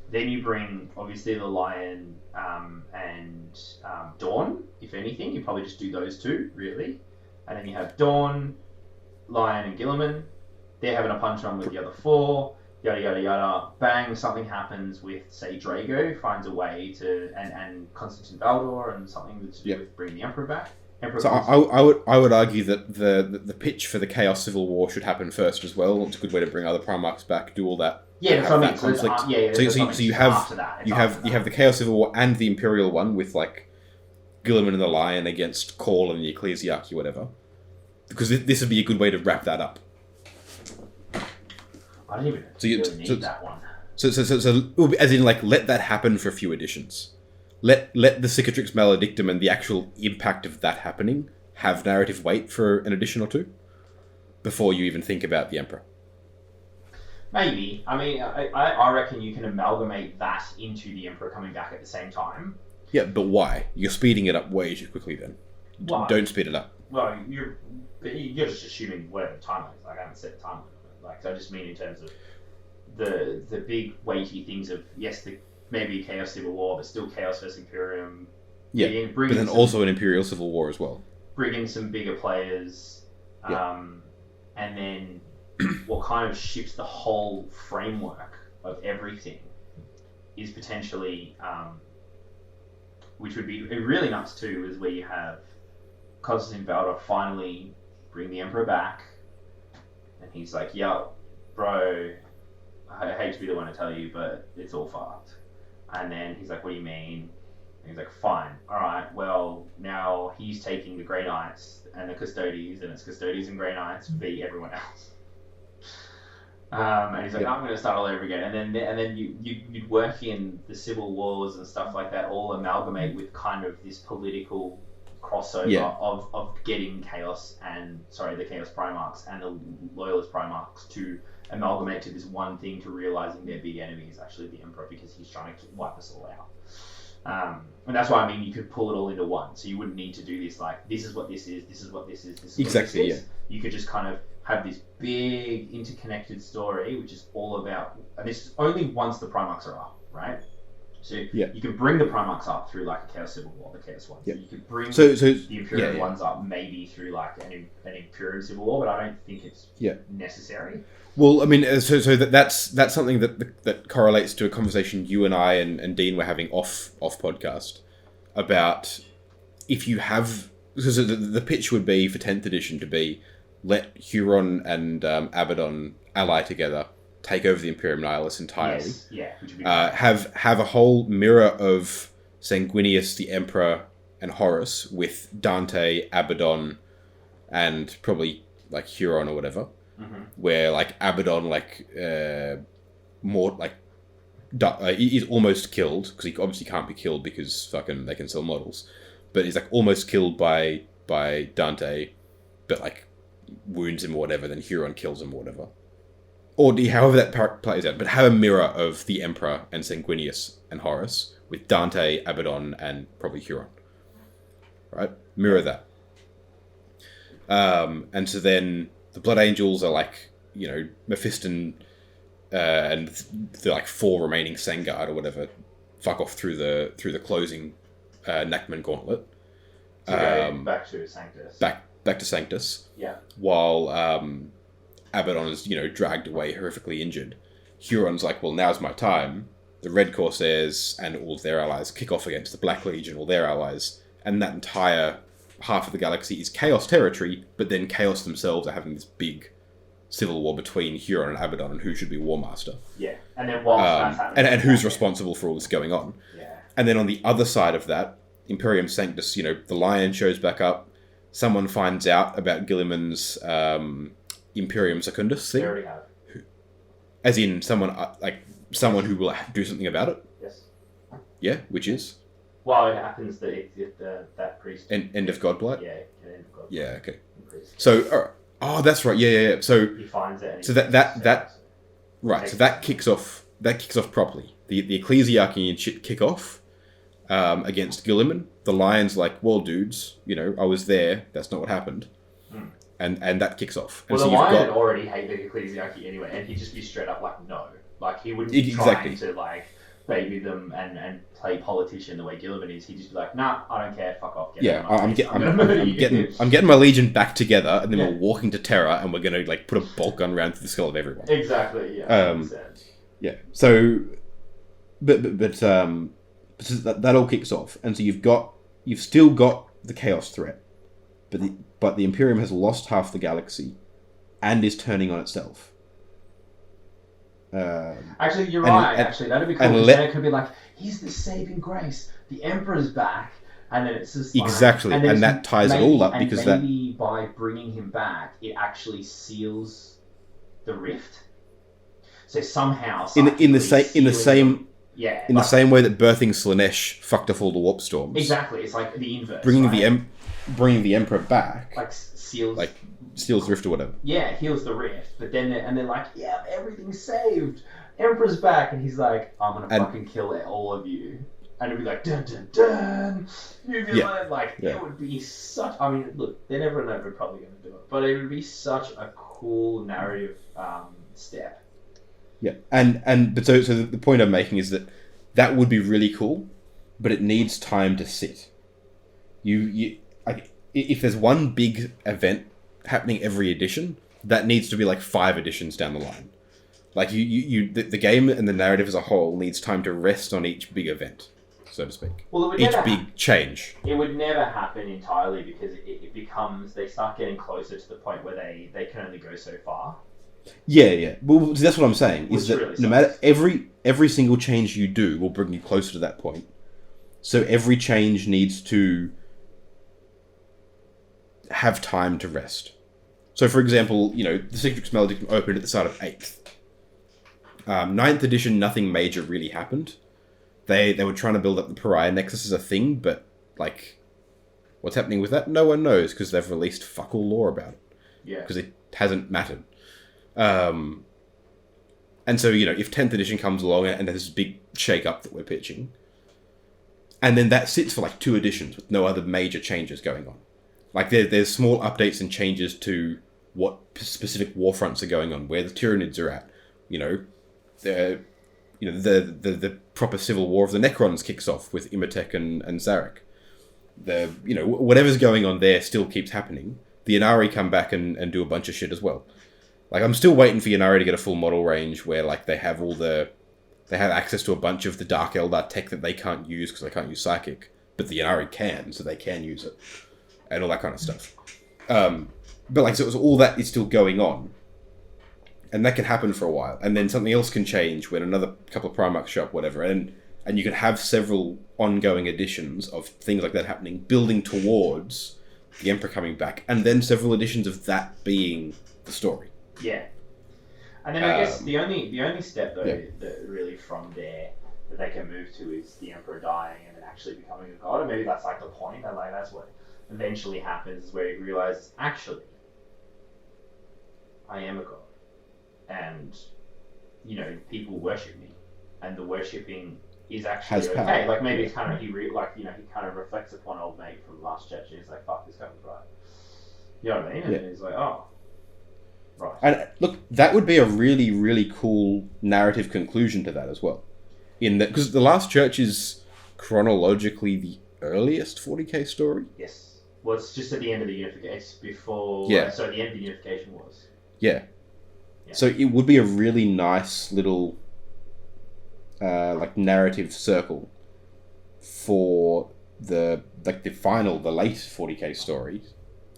Then you bring obviously the Lion and Dawn. If anything, you probably just do those 2 really, and then you have Dawn, Lion, and Gilliman. They're having a punch on with the other 4. Yada yada yada. Bang! Something happens with, say, Drago finds a way to, and Constantine Valdor, and something to do with bringing the Emperor back. I would argue that the pitch for the Chaos Civil War should happen first as well. It's a good way to bring other Primarchs back, do all that. Yeah, that's what I mean. Conflict. So you have the Chaos Civil War and the Imperial one with like Gilliman and the Lion against Call and the Ecclesiarchy, whatever. Because this would be a good way to wrap that up. I don't even really need that one. So, as in, like, let that happen for a few editions. Let the Cicatrix Maledictum and the actual impact of that happening have narrative weight for an edition or 2 before you even think about the Emperor. Maybe. I mean, I reckon you can amalgamate that into the Emperor coming back at the same time. Yeah, but why? You're speeding it up way too quickly then. Why? Don't speed it up. Well, you're just assuming whatever timeline is. Like, I haven't set a timeline. Like, I just mean in terms of the big weighty things of, yes, maybe Chaos Civil War, but still Chaos vs Imperium. Yeah, but then also an Imperial Civil War as well. Bring in some bigger players, and then what kind of shifts the whole framework of everything is potentially, which would be really nuts too, is where you have Constantine Valdor finally bring the Emperor back. And he's like, yo, bro, I hate to be the one to tell you, but it's all fucked. And then he's like, what do you mean? And he's like, fine. All right, well, now he's taking the Grey Knights and the Custodes, and it's Custodes and Grey Knights v everyone else. And he's like, I'm going to start all over again. And then you'd work in the civil wars and stuff like that, all amalgamate with kind of this political crossover of getting the Chaos Primarchs and the Loyalist Primarchs to amalgamate to this one thing, to realizing their big enemy is actually the Emperor, because he's trying to wipe us all out. And that's why I mean you could pull it all into one, so you wouldn't need to do this like this is what this is, this is what this is, this is Exactly, what this is. You could just kind of have this big interconnected story, which is all about, and this is only once the Primarchs are up, right? So you can bring the Primarchs up through like a Chaos Civil War, the Chaos ones. Yep. You could bring the Imperium ones up maybe through like an Imperium Civil War, but I don't think it's necessary. Well, I mean, so that's something that correlates to a conversation you and I and Dean were having off podcast about if you have, because the pitch would be for 10th edition to be let Huron and Abaddon ally together, take over the Imperium Nihilus entirely. Yes. Yeah, which would be have a whole mirror of Sanguinius, the Emperor, and Horus with Dante, Abaddon, and probably like Huron or whatever. Mm-hmm. Where like Abaddon more like he's almost killed because he obviously can't be killed because fucking they can sell models, but he's like almost killed by Dante, but like wounds him or whatever. Then Huron kills him or whatever, or however that plays out. But have a mirror of the Emperor and Sanguinius and Horus with Dante, Abaddon, and probably Huron. Right, mirror that, and so then. The Blood Angels are like, Mephiston and the like 4 remaining Sengard or whatever fuck off through the closing Nachman Gauntlet. Back to Sanctus. Back to Sanctus. Yeah. While Abaddon is, dragged away, horrifically injured. Huron's like, well, now's my time. The Red Corsairs and all of their allies kick off against the Black Legion, all their allies, and that entire half of the galaxy is Chaos territory, but then Chaos themselves are having this big civil war between Huron and Abaddon and who should be War Master. Yeah, and then whilst that's happening... And who's responsible for all this going on. Yeah. And then on the other side of that, Imperium Sanctus, the Lion shows back up, someone finds out about Gilliman's Imperium Secundus thing. They already have. As in someone who will do something about it? Yes. Yeah, which is? Well, it happens that that priest... End of Godblight? Yeah, End of Godblight. Yeah, okay. So, that's right. Yeah. So he finds it. And so that right. So that kicks off properly. The ecclesiarchy and shit kick off against Gilliman. The Lion's like, well, dudes, I was there. That's not what happened. And that kicks off. And well, so the Lion already hate the ecclesiarchy anyway, and he'd just be straight up like, no. Like, he wouldn't be trying to, like, baby them and play politician the way Gilliman is. He'd just be like, nah, I don't care, fuck off. I'm getting my legion back together, and then we're walking to Terra, and we're going to like put a bolt gun round through the skull of everyone. Exactly, yeah. Yeah. So, but that all kicks off, and so you've still got the Chaos threat, but the Imperium has lost half the galaxy, and is turning on itself. Actually, you're right. Actually, that'd be cool. Then it could be like, he's the saving grace. The Emperor's back, and then it's just exactly, and that ties it all up because maybe by bringing him back, it actually seals the rift. So somehow, in the same way that birthing Slaanesh fucked off all the warp storms. Exactly, it's like the inverse. Bringing the Emperor back, like seals the rift or whatever. Yeah, heals the rift, but then they're like, yeah, everything's saved. Emperor's back, and he's like, I'm gonna fucking kill all of you, and it'd be like, dun dun dun. You'd be it would be such. I mean, look, they're never probably gonna do it, but it would be such a cool narrative step. Yeah, but so the point I'm making is that would be really cool, but it needs time to sit. If there's one big event happening every edition, that needs to be like 5 editions down the line. Like the game and the narrative as a whole needs time to rest on each big event, so to speak. Well, each big change. It would never happen entirely because it becomes, they start getting closer to the point where they can only go so far. Yeah. Well, that's what I'm saying. Which is that really no matter every single change you do will bring you closer to that point. So every change needs to have time to rest. So, for example, the Citrix Malediction opened at the start of 8th. 9th edition, nothing major really happened. They were trying to build up the Pariah Nexus as a thing, but, what's happening with that? No one knows, because they've released fuck all lore about it. Yeah. Because it hasn't mattered. And so, if 10th edition comes along and there's this big shake-up that we're pitching, And then that sits for like 2 editions with no other major changes going on. Like there's small updates and changes to what specific war fronts are going on, where the Tyranids are at. The proper civil war of the Necrons kicks off with Imhotep and Zarek. Whatever's going on there still keeps happening. The Inari come back and do a bunch of shit as well. Like, I'm still waiting for Inari to get a full model range where, like, they have access to a bunch of the Dark Eldar tech that they can't use because they can't use Psychic, but the Inari can, so they can use it, and all that kind of stuff. But like, so all that is still going on, and that can happen for a while, and then something else can change when another couple of Primarchs show up, whatever, and you can have several ongoing editions of things like that happening, building towards the Emperor coming back, and then several editions of that being the story. Yeah. And then I guess the only step though that really from there that they can move to is the Emperor dying and then actually becoming a god. And maybe that's like the point, and like that's what eventually happens, is where he realizes, actually, I am a god, and people worship me, and the worshipping is actually okay. Power. Like maybe it's kind of he kind of reflects upon old mate from last church, and he's like, fuck, this guy was right. You know what I mean? And he's like, oh. Right. And look, that would be a really, really cool narrative conclusion to that as well. In that, because the Last Church is chronologically the earliest 40k story. Yes. Well, it's just at the end of the unification. It's before. Yeah. So the end of the unification was. Yeah. So it would be a really nice little, like, narrative circle for the late 40k story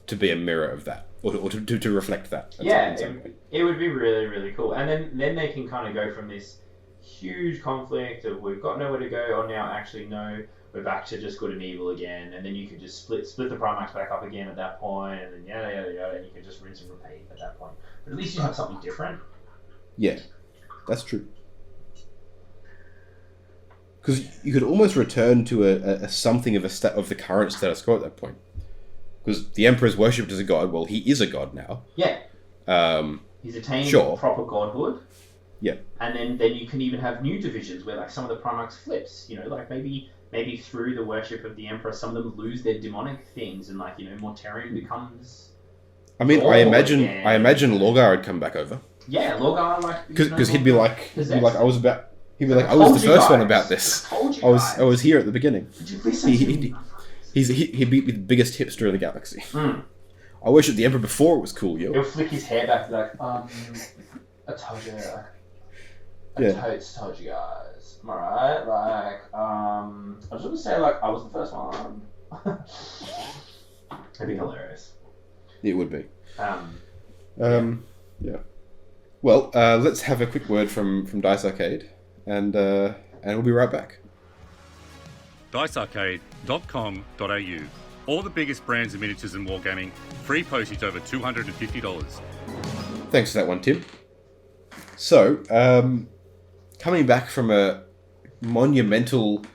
to be a mirror of that. Or to reflect that. It would be really, really cool. And then they can kind of go from this huge conflict of we've got nowhere to go, or now actually no, we're back to just good and evil again. And then you could just split the Primarchs back up again at that point, and then yada yada yada, and you can just rinse and repeat at that point. But at least you have something different. Yeah, that's true. Because you could almost return to a something of the current status quo at that point. Because the Emperor is worshipped as a god. Well, he is a god now. Yeah. He's attained proper godhood. Yeah. And then you can even have new divisions where like some of the Primarchs flips. Like maybe through the worship of the Emperor, some of them lose their demonic things, and like Mortarion becomes. I mean, I imagine Lorgar would come back over. Yeah, Lorgar like because he'd be like I was the first one about this. I was here at the beginning. Did you listen? He'd be the biggest hipster in the galaxy. I worshipped the Emperor before it was cool, yo. He'll flick his hair back like, I told you. I told you guys. Am I right? Like, I just want to say, like, I was the first one. It'd be hilarious. It would be. Yeah. Well, let's have a quick word from Dice Arcade, and we'll be right back. DiceArcade.com.au. All the biggest brands in miniatures and wargaming. Free postage over $250. Thanks for that one, Tim. So, coming back from a monumental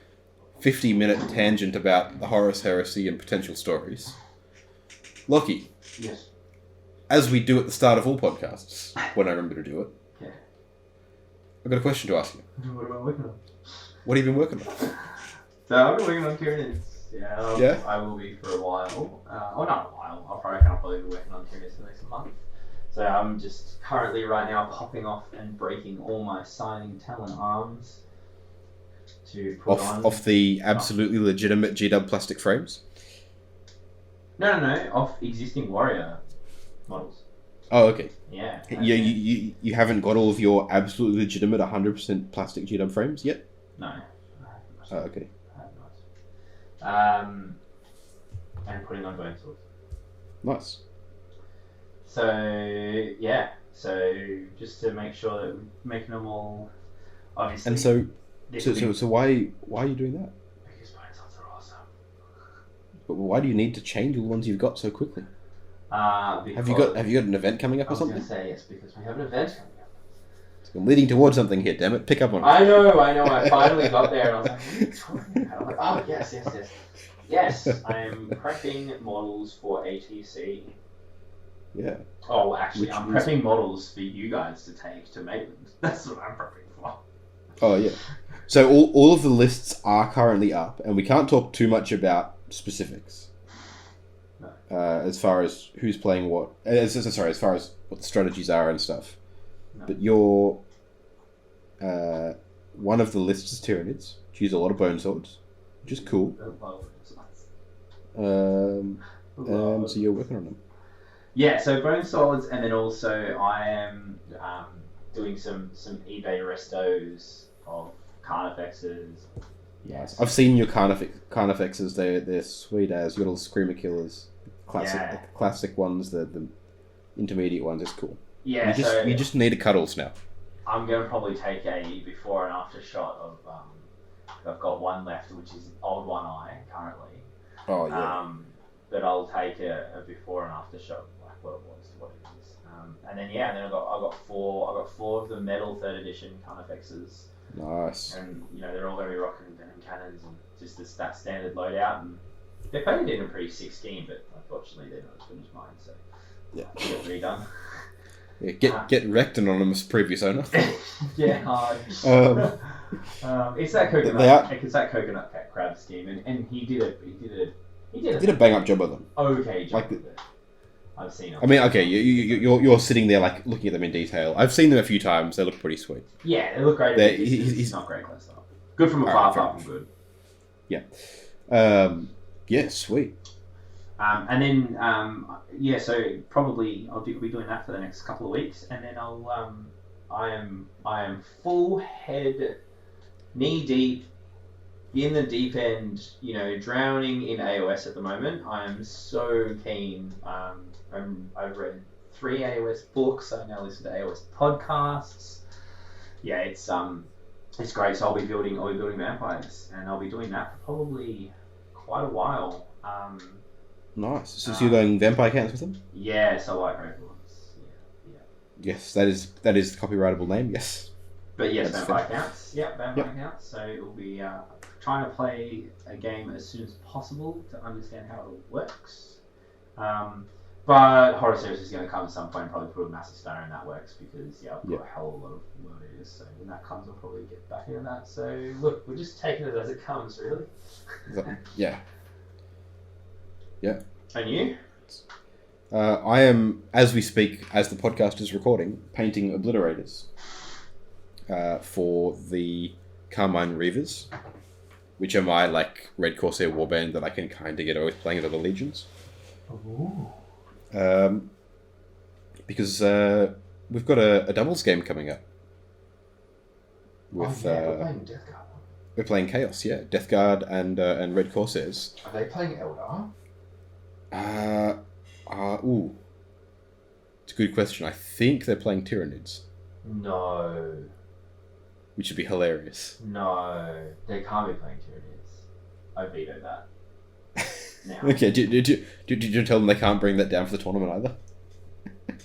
50-minute tangent about the Horus Heresy and potential stories, Locky. Yes. As we do at the start of all podcasts, when I remember to do it, I've got a question to ask you. What am I working on? What have you been working on? So I've been working on Tyranids. Yeah. I will be for a while. Or not a while. I'll probably be working on Tyranids for the next month. So I'm just currently right now popping off and breaking all my Signing Talon arms to put off the absolutely legitimate GW plastic frames. No. Off existing Warrior models. Oh, okay. Yeah. You haven't got all of your absolutely legitimate 100% plastic GW frames yet? No. Oh, okay. And putting on bone swords. Nice. So just to make sure that we're making them all obviously. And so why are you doing that? Because bone swords are awesome. But why do you need to change all the ones you've got so quickly? Have you got an event coming up or something? I was going to say yes, because we have an event coming up. I'm leading towards something here, damn it. Pick up on it. I know. I finally got there and I was like, what are you talking about? I'm like, oh, yes. Yes, I'm prepping models for ATC. Yeah. Oh, actually, I'm prepping models for you guys to take to Maitland. That's what I'm prepping for. Oh, yeah. So all of the lists are currently up, and we can't talk too much about specifics. No. As far as who's playing what. As far as what the strategies are and stuff. No. But your... one of the lists is Tyranids, which use a lot of bone swords, which is cool. And so you're working on them. Yeah, so bone swords, and then also I am doing some eBay restos of Carnifexes. Yes, I've seen your Carnifexes. They're sweet as your little screamer killers. Classic ones, the intermediate ones is cool. Yeah, you just need a cuddles now. I'm going to probably take a before and after shot of. I've got one left, which is Old One Eye currently. Oh yeah. But I'll take a before and after shot, like what it was, what it is. And then I've got four of the metal 3rd edition Carnifexes. Nice. And they're all going to be rocking venom cannons and just that standard loadout. And they're painted in a pretty sick scheme, but unfortunately they're not as good as mine, so yeah, get redone. Yeah, get wrecked, anonymous previous owner. Yeah, hard. It's that coconut crab scheme, and he did a bang up job of them. Okay, job with it. I've seen them. I mean, okay, you're sitting there like looking at them in detail. I've seen them a few times. They look pretty sweet. Yeah, they look great. He's not great close up. Good from afar, far from good. Yeah. Yeah, sweet. And then so probably I'll be doing that for the next couple of weeks, and then I am full head, knee deep, in the deep end, drowning in AOS at the moment. I am so keen. I've read 3 AOS books. I now listen to AOS podcasts. Yeah, it's great. So I'll be building vampires, and I'll be doing that for probably quite a while. Nice. So you're going vampire counts with them? Yeah, so like regulars. Yeah. Yes, that is the copyrightable name. Yes. But yes, vampire counts. Yeah, vampire counts. So it'll be trying to play a game as soon as possible to understand how it works. But Horus Heresy is going to come at some point and probably put a massive star in that works because I've got a hell of a lot of learners. So when that comes, I'll probably get back into that. So look, we're just taking it as it comes, really. Yeah. Yeah. And you? I am, as we speak, as the podcast is recording, painting obliterators for the Carmine Reavers, which are my Red Corsair warband that I can kind of get away with playing at other legions. Ooh. Because we've got a doubles game coming up. With, we're playing Death Guard. We're playing Chaos, yeah. Death Guard and Red Corsairs. Are they playing Eldar? Ooh. It's a good question. I think they're playing Tyranids. No. Which would be hilarious. No. They can't be playing Tyranids. I veto that. Now. Okay, did you tell them they can't bring that down for the tournament either?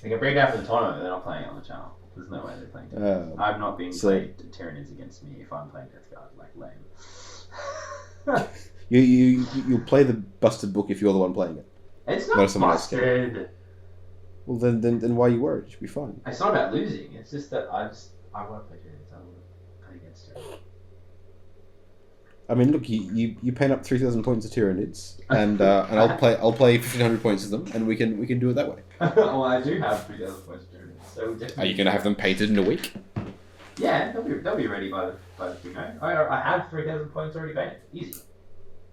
They can bring it down for the tournament, but they're not playing it on the channel. There's no way they're playing Tyranids. I'm not being played Tyranids against me if I'm playing Death Guard, lame. You'll play the busted book if you're the one playing it. It's not busted. Well, then why are you worried? It should be fine. It's not about losing. It's just that I want to play Tyranids. I want to play against Tyranids. I mean, look, you paint up 3,000 points of Tyranids, and I'll play 1,500 points of them, and we can do it that way. Well, I do have 3,000 points of Tyranids, so are you going to have them painted in a week? Yeah, they'll be ready by the I have 3,000 points already painted. Easy.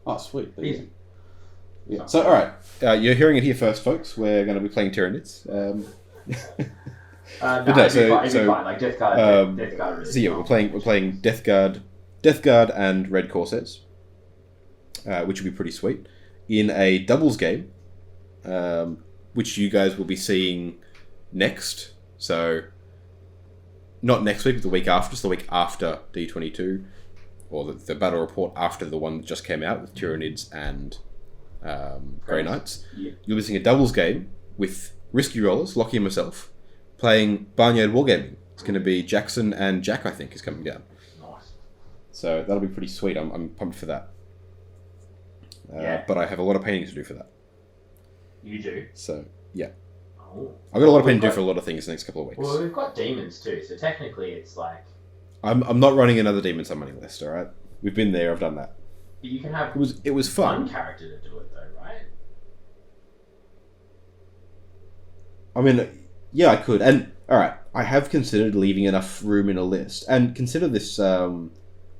Oh, sweet. Easy. Yeah. So, all right, you're hearing it here first, folks. We're going to be playing Tyranids. It'd be fine. Like Death Guard. Death Guard. So yeah, we're playing Death Guard and Red Corsairs, which will be pretty sweet, in a doubles game, which you guys will be seeing next. So, not next week, but the week after. So the week after D22, or the battle report after the one that just came out with Tyranids and Grey Knights. Yeah. You'll be seeing a doubles game with Risky Rollers, Locky and myself, playing Barnyard Wargaming. It's going to be Jackson and Jack, I think, is coming down. Nice. So that'll be pretty sweet. I'm pumped for that. Yeah. But I have a lot of painting to do for that. You do? So, yeah. Oh. I've got a lot of painting to do for a lot of things the next couple of weeks. Well, we've got demons too, so technically it's like... I'm not running another Demon Summoning list, alright? We've been there, I've done that. But you can have It was fun. one character to do it, though, right? I mean, yeah, I could. And, alright, I have considered leaving enough room in a list. And consider this, when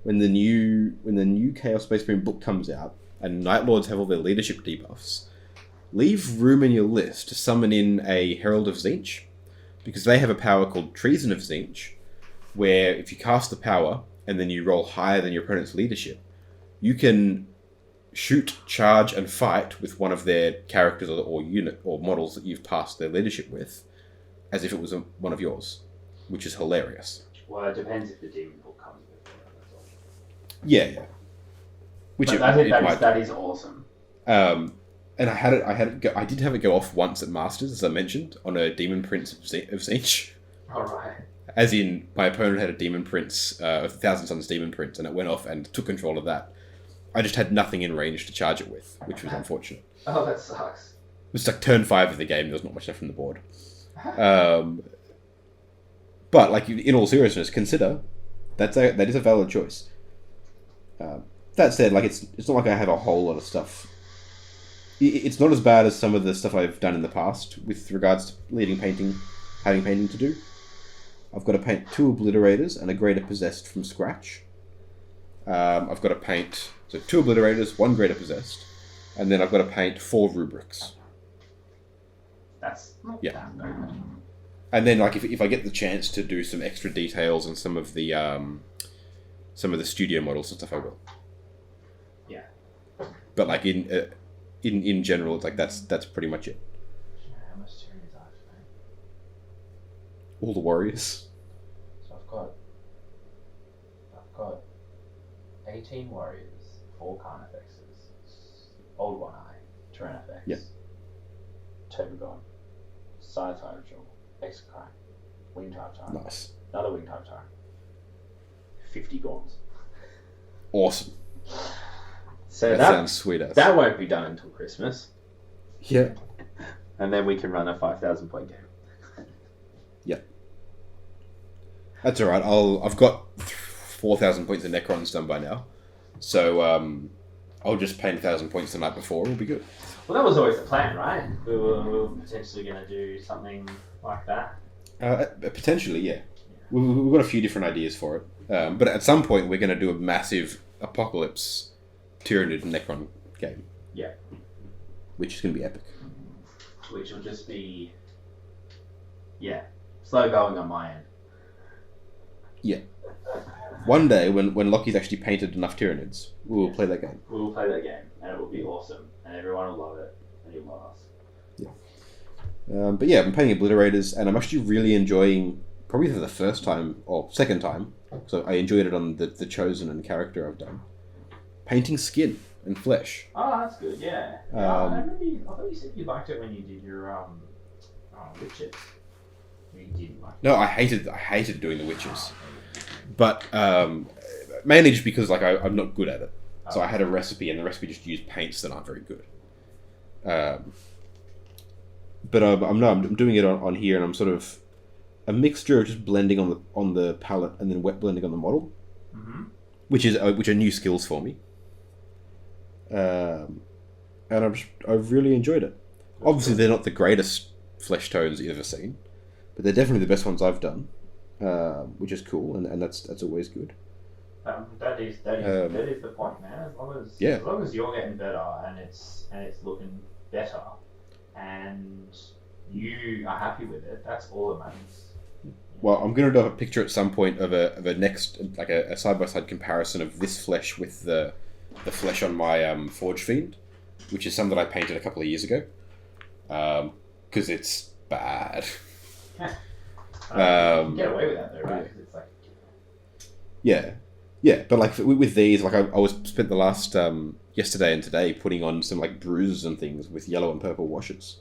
the new Chaos Space Marine book comes out, and Night Lords have all their leadership debuffs, leave room in your list to summon in a Herald of Tzeentch, because they have a power called Treason of Tzeentch, where if you cast the power, and then you roll higher than your opponent's leadership, you can shoot, charge, and fight with one of their characters or unit or models that you've passed their leadership with, as if it was one of yours, which is hilarious. Well, it depends if the demon book comes with it. That's all. Yeah. Which that is awesome. And I did have it go off once at Masters, as I mentioned, on a Demon Prince of Tzeentch. All right. As in, my opponent had a Demon Prince, a Thousand Suns Demon Prince, and it went off and took control of that. I just had nothing in range to charge it with, which was unfortunate. Oh, that sucks. It was like turn 5 of the game, there was not much left on the board. But, like, in all seriousness, consider that is a valid choice. That said, like, it's not like I have a whole lot of stuff. It's not as bad as some of the stuff I've done in the past with regards to having painting to do. I've got to paint 2 Obliterators and a Greater Possessed from scratch. I've got to paint 2 Obliterators, 1 Greater Possessed, and then I've got to paint 4 Rubrics. That's not Yeah. that bad. And then, like, if I get the chance to do some extra details on some of the studio models and stuff, I will. Yeah. But like in general, it's like that's pretty much it. How much Tyranids are today? All the warriors. So I've got 18 warriors, 4 Carnifexes, Old One Eye, Tyrannifex, Yeah. Tobagon, Scythe Hydril, Exocry, Wing Tartar, Nice. another Wing Tartar, 50 Gauns. Awesome. So That sounds sweet as. that won't be done until Christmas, Yeah. and then we can run a 5,000 point game. That's alright. I've got 4,000 points of Necrons done by now. So I'll just paint 1,000 points the night before, it'll be good. Well, that was always the plan, right? We were potentially going to do something like that. Potentially, yeah. We've got a few different ideas for it. But at some point we're going to do a massive Apocalypse Tyranid Necron game. Yeah. Which is going to be epic. Which will just be, slow going on my end. Yeah. One day, when Locky's actually painted enough Tyranids, we will play that game. We will play that game, and it will be awesome, and everyone will love it, and you'll love us. But yeah, I'm painting Obliterators, and I'm actually really enjoying, probably for the first time, or second time, so I enjoyed it on the Chosen and character I've done, painting skin and flesh. Oh, that's good, yeah. I thought you said you liked it when you did your witches. You didn't like it. No, I hated doing the witches. But mainly just because like I'm not good at it. So I had a recipe, and the recipe just used paints that aren't very good. But I'm doing it on here, and I'm sort of a mixture of just blending on the palette and then wet blending on the model, which are new skills for me. And I've really enjoyed it. Obviously, they're not the greatest flesh tones that you've ever seen, but they're definitely the best ones I've done, which is cool, and that's always good. That is the point, man. As long as you're getting better and it's looking better, and you are happy with it, that's all that matters. Well, I'm going to do a picture at some point of a next, like a side-by-side comparison of this flesh with the flesh on my Forge Fiend, which is some that I painted a couple of years ago, because it's bad. You can get away with that though, right? 'Cause it's like... Yeah, but like with these, like I spent the last yesterday and today putting on some like bruises and things with yellow and purple washes,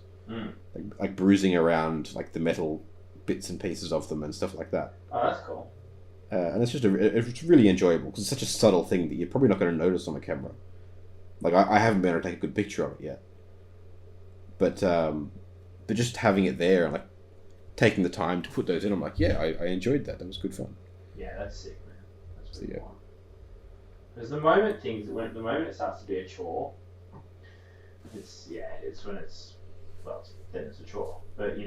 like bruising around like the metal bits and pieces of them and stuff like that. Oh, that's cool. And it's just it's really enjoyable because it's such a subtle thing that you're probably not going to notice on a camera. Like I haven't been able to take a good picture of it yet, but just having it there and like taking the time to put those in, I'm like, yeah, I enjoyed that. That was good fun. Yeah, that's sick, man. So, yeah. Because the moment it starts to be a chore, it's when it's then it's a chore. But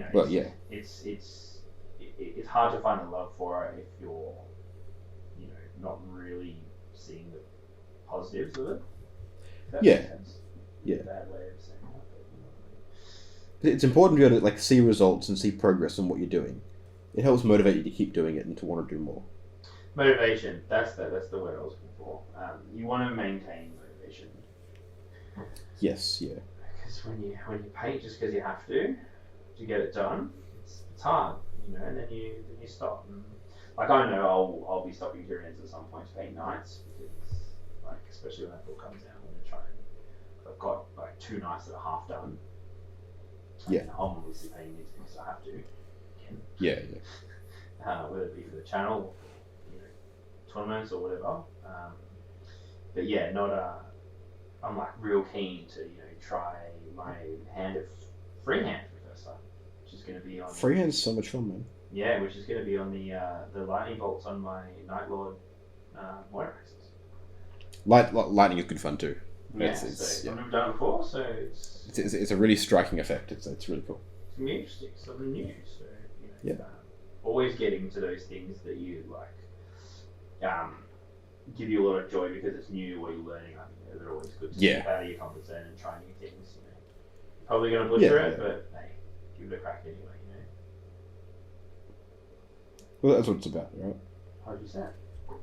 it's hard to find the love for it if you're not really seeing the positives of it. If that makes sense. Yeah. Bad way of saying that, but you know what I mean. It's important to be able to see results and see progress in what you're doing. It helps motivate you to keep doing it and to want to do more. Motivation. That's the word I was looking for. You want to maintain motivation. Yes. Yeah. Because when you paint just because you have to get it done, it's hard, and then you stop. And, I know I'll be stopping periods at some point to paint nights because, especially when that book comes out, I'm going to try and. I've got 2 nights that are half done. Yeah. I'm obviously painting these because I have to. Again. Yeah. Whether it be for the channel, tournaments or whatever. But yeah, I'm real keen to try my hand of freehand for the first time, which is going to be on. Freehand's so much fun, man. Yeah, which is going to be on the lightning bolts on my Night Lord motor races. Lightning is good fun too. Yeah, I've never done it before, so it's a really striking effect. It's really cool. It's going to be interesting, something new. So always getting to those things that you give you a lot of joy because it's new or you're learning. They're always good to step out of your comfort zone and try new things. You're probably going to butcher it, but hey, give it a crack anyway. Well, that's what it's about, right? 100%.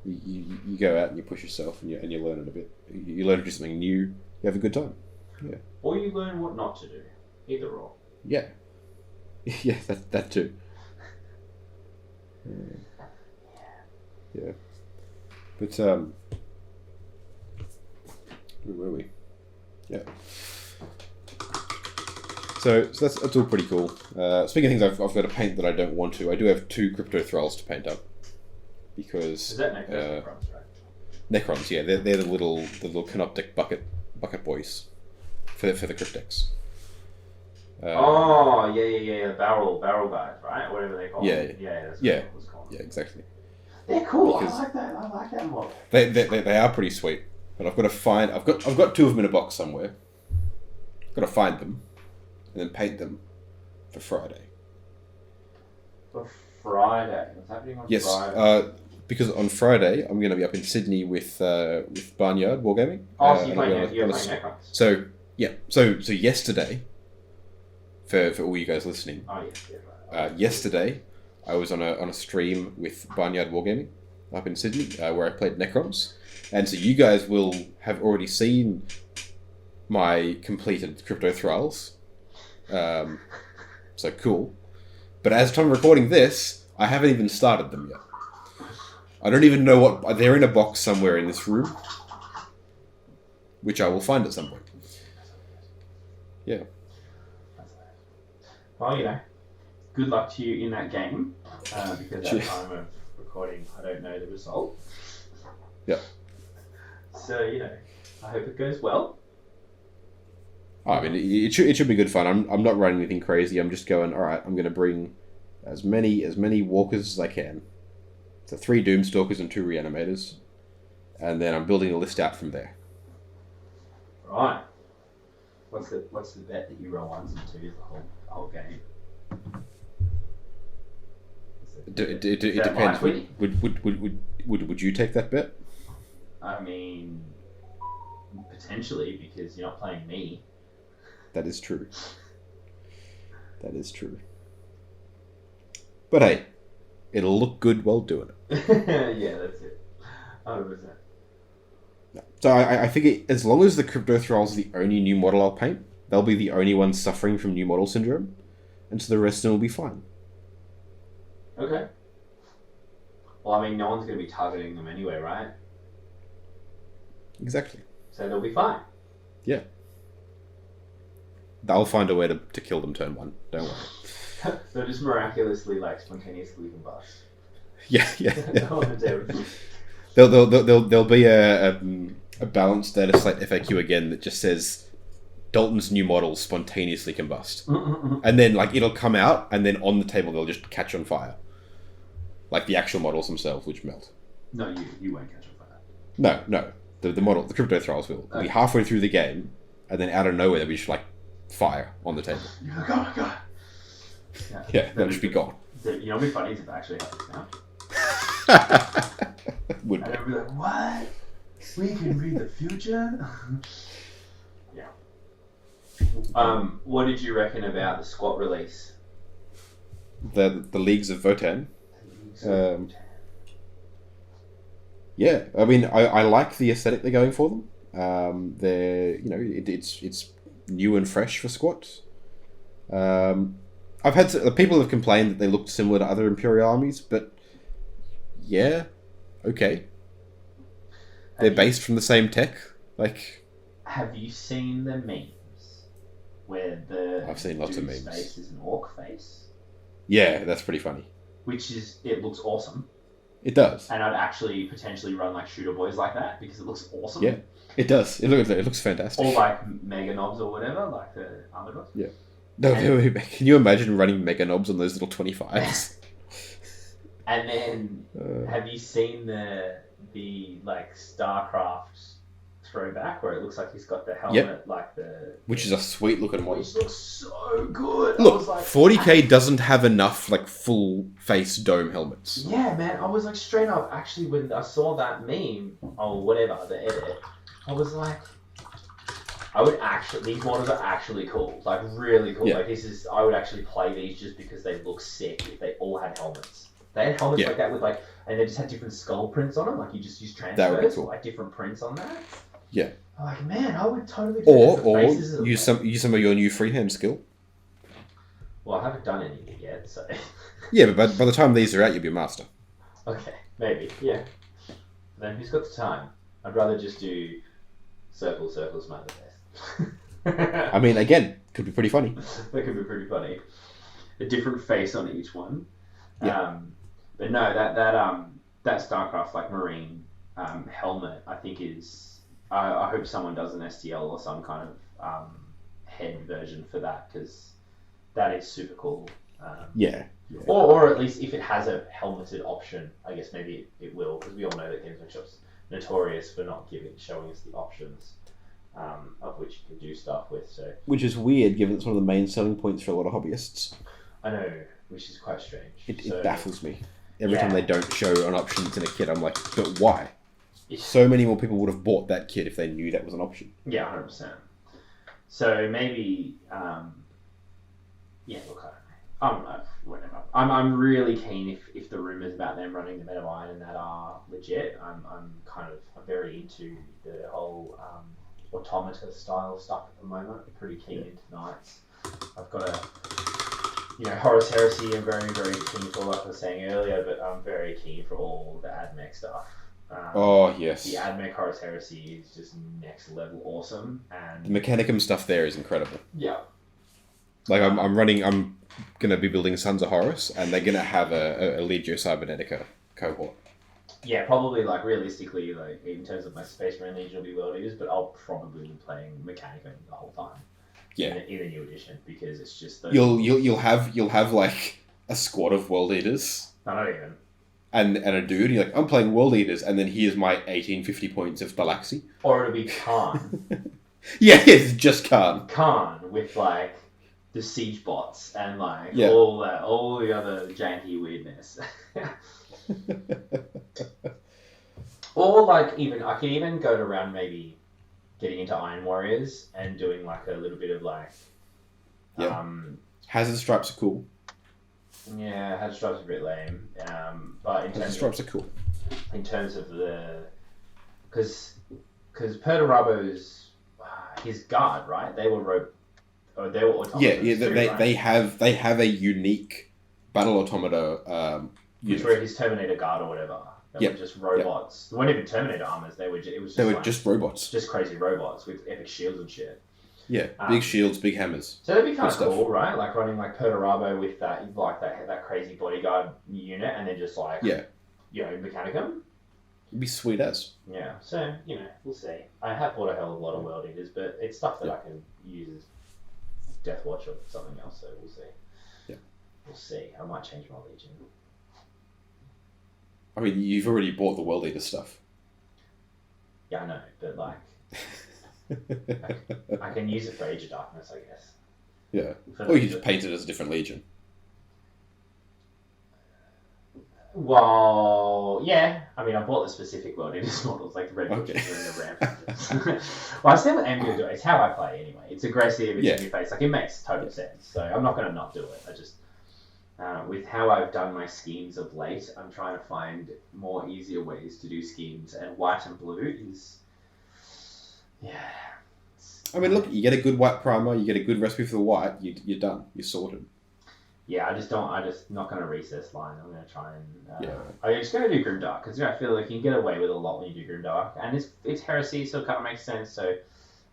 You go out and you push yourself and you learn it a bit. You learn to do something new. You have a good time. Yeah. Or you learn what not to do. Either or. Yeah. Yeah, that too. Yeah. But where were we? Yeah. So that's all pretty cool. Speaking of things I've got to paint that I don't want to, I do have 2 crypto thralls to paint up. Because is that Necrons, right? Necrons, yeah, they're the little canoptic bucket boys for the cryptex. The barrel guys, right? Whatever they call them. That's what it was called. Yeah, exactly. They're cool. I like that. I like that model. They are pretty sweet, but I've got to find. I've got 2 of them in a box somewhere. I've got to find them, and then paint them for Friday. For Friday, what's happening on Friday? Yes, because on Friday I'm going to be up in Sydney with Barnyard Wargaming. So you're playing Necrons. So yesterday, for all you guys listening. Oh yeah. Yesterday, I was on a stream with Barnyard Wargaming up in Sydney, where I played Necrons, and so you guys will have already seen my completed crypto thralls. So cool. But as time of recording this, I haven't even started them yet. I don't even know what... They're in a box somewhere in this room, which I will find at some point. Yeah. Well, good luck to you in that game, because at the time of recording, I don't know the result. Yeah. So, I hope it goes well. I mean, it should be good fun. I'm not running anything crazy. I'm just going, all right, I'm going to bring as many walkers as I can. So 3 Doomstalkers and 2 Reanimators. And then I'm building a list out from there. Right. What's the bet that you roll 1s and 2s the whole game? It depends. Would you take that bet? I mean, potentially, because you're not playing me. That is true. But hey, it'll look good while doing it. Yeah, that's it. 100%. So I think as long as the Crypto Thralls are the only new model I'll paint, they'll be the only ones suffering from new model syndrome, and so the rest of them will be fine. Okay. Well, I mean, no one's going to be targeting them anyway, right? Exactly. So they'll be fine. Yeah. They'll find a way to kill them turn 1. Don't worry. So just miraculously, spontaneously combust. Yeah. There'll be a balanced data slate FAQ again that just says Dalton's new models spontaneously combust, and then it'll come out, and then on the table they'll just catch on fire, like the actual models themselves, which melt. No, you won't catch on fire. No. The model, the crypto thralls will. It'll be halfway through the game, and then out of nowhere there'll be just like fire on the table. You're like, oh my god. Yeah, that'll just be gone. You know what'd be funny is if it actually happens now. Would And be. I'd be like, what? We can read the future? Yeah. What did you reckon about the squat release? The Leagues of Votan. Yeah, I mean, I like the aesthetic they're going for them. They're, you know, it's new and fresh for squats. I've had people have complained that they looked similar to other Imperial armies, but yeah, okay. They're based from the same tech. Like, have you seen the memes where I've seen lots of memes. Face is an orc face? Yeah, that's pretty funny. It looks awesome. It does. And I'd actually potentially run like shooter boys like that because it looks awesome. Yeah, it does. It looks fantastic. Or like mega knobs or whatever, like the armor knobs. Yeah. No, can you imagine running mega knobs on those little 25s? And then, have you seen the like StarCraft throwback where it looks like he's got the helmet, like the... Which is a sweet looking one. Which looks so good. Look, I was like, 40k doesn't have enough like full face dome helmets. Yeah, man. I was like straight up, actually, when I saw that meme, or whatever, the edit, I was like, these models are actually cool. Like, really cool. Yeah. Like, I would actually play these just because they look sick if they all had helmets. They had helmets like that with like, and they just had different skull prints on them. Like, you just use transfers, cool. like different prints on that. Yeah. I'm like, man, I would totally do Or faces use some of your new freehand skill. Well, I haven't done any yet, so... Yeah, but by the time these are out, you'll be a master. Okay, maybe, yeah. Then who's got the time? I'd rather just do circle, smiley face. I mean, again, could be pretty funny. That could be pretty funny. A different face on each one. Yeah. But no, that StarCraft like marine helmet, I think is... I hope someone does an STL or some kind of head version for that, because that is super cool. Yeah. Or at least if it has a helmeted option, I guess maybe it will, because we all know that Games Workshop's notorious for not showing us the options of which you can do stuff with. So, which is weird, given it's one of the main selling points for a lot of hobbyists. I know, which is quite strange. It baffles me. Every time they don't show an option that's in a kit, I'm like, but why? So many more people would have bought that kit if they knew that was an option. Yeah, 100%. So maybe, look, I don't know, whatever. I'm really keen if the rumours about them running the Meta Iron and that are legit. I'm very into the whole automata style stuff at the moment. I'm pretty keen into Knights. I've got Horus Heresy I'm very, very keen for, like I was saying earlier, but I'm very keen for all the AdMech stuff. Oh, yes. The AdMech Horus Heresy is just next level awesome. And the Mechanicum stuff there is incredible. Yeah. Like, I'm going to be building Sons of Horus, and they're going to have a Legio Cybernetica cohort. Yeah, probably, like, realistically, like, in terms of my Space Marine Legion will be World Eaters, but I'll probably be playing Mechanicum the whole time. Yeah. In the new edition, because it's just... You'll have, like, a squad of World Eaters. No, not even. And a dude, you're like, I'm playing World Eaters, and then here's my 1850 points of Galaxy. Or it'll be Khan. Yeah, it's just Khan. Khan with, like, the siege bots and, like, Yeah. all the other janky weirdness. Or, like, I can even go around maybe getting into Iron Warriors and doing, like, a little bit of, like... Yeah. Hazard Stripes are cool. Yeah, Hazard Stripes are a bit lame. But in terms Stripes are cool. In terms of the... Because Perturabo's... his guard, right? They were automatons. Yeah, too, right? they have a unique battle automata Which were his Terminator guard or whatever. They were just robots. They weren't even Terminator armors. They were just robots. Just crazy robots with epic shields and shit. Yeah, big shields, big hammers. So that'd be kind of cool, right? Like running like Perturabo with that crazy bodyguard unit, and then just like Mechanicum. It'd be sweet as. Yeah. So we'll see. I have bought a hell of a lot of World Eaters, but it's stuff that I can use as Death Watch or something else. So we'll see. Yeah. We'll see. I might change my Legion. I mean, you've already bought the World Eater stuff. Yeah, I know, but I can use it for Age of Darkness, I guess. Yeah. Or you just paint it as a different Legion. Well, yeah. I mean, I bought the specific World Eaters models, like the Red Butchers and the Rampagers. Well, I see what I'm going to do. It's how I play anyway. It's aggressive, it's in your face. Like, it makes total sense. So I'm not going to not do it. I just, with how I've done my schemes of late, I'm trying to find more easier ways to do schemes. And white and blue is, I mean, look, you get a good white primer, you get a good recipe for the white, you're done. You're sorted. Yeah, I'm just not going to recess line. I'm going to try and... I'm just going to do Grimdark, because I feel like you can get away with a lot when you do Grimdark. And it's Heresy, so it kind of makes sense. So I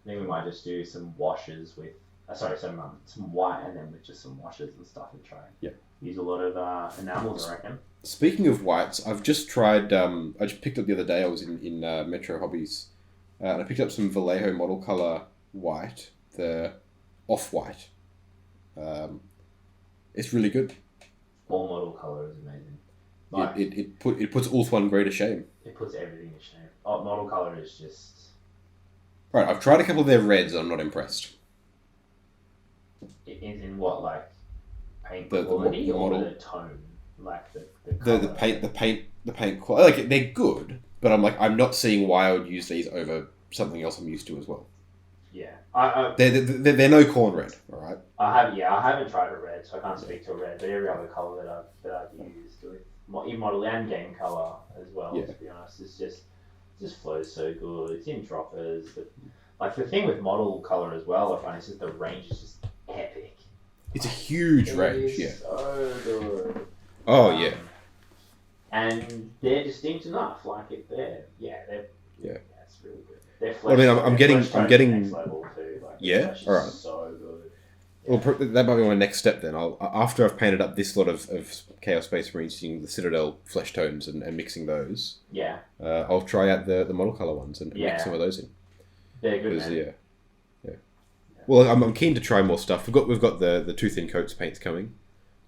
think we might just do some washes with... some white, and then with just some washes and stuff, and try and use a lot of enamels, I reckon. Speaking of whites, I've just tried... I just picked up the other day, I was in Metro Hobbies, and I picked up some Vallejo model colour white, the off-white. It's really good. All model colour is amazing. It puts Ulthuan Grey to shame. It puts everything to shame. Model colour is just... Right, I've tried a couple of their reds and I'm not impressed. In what, like paint quality or the tone? Like the paint quality. Like, they're good, but I'm not seeing why I would use these over something else I'm used to as well. Yeah, they're no corn red, all right. I haven't tried a red, so I can't speak to a red. But every other color that I've used, with model and game color as well. To be honest, it just flows so good. It's in droppers. Like the thing with model color as well, I find it's just the range is just epic. It's a huge range. Yeah. So good. Oh yeah. And they're distinct enough. Like it's really good. I'm getting next level too. Like, all right. So good. Well, that might be my next step then. After I've painted up this lot of Chaos Space Marines using the Citadel flesh tones and mixing those. Yeah. I'll try out the model color ones and mix some of those in. They're good. Man. Yeah. Well, I'm keen to try more stuff. We've got the two thin coats paints coming,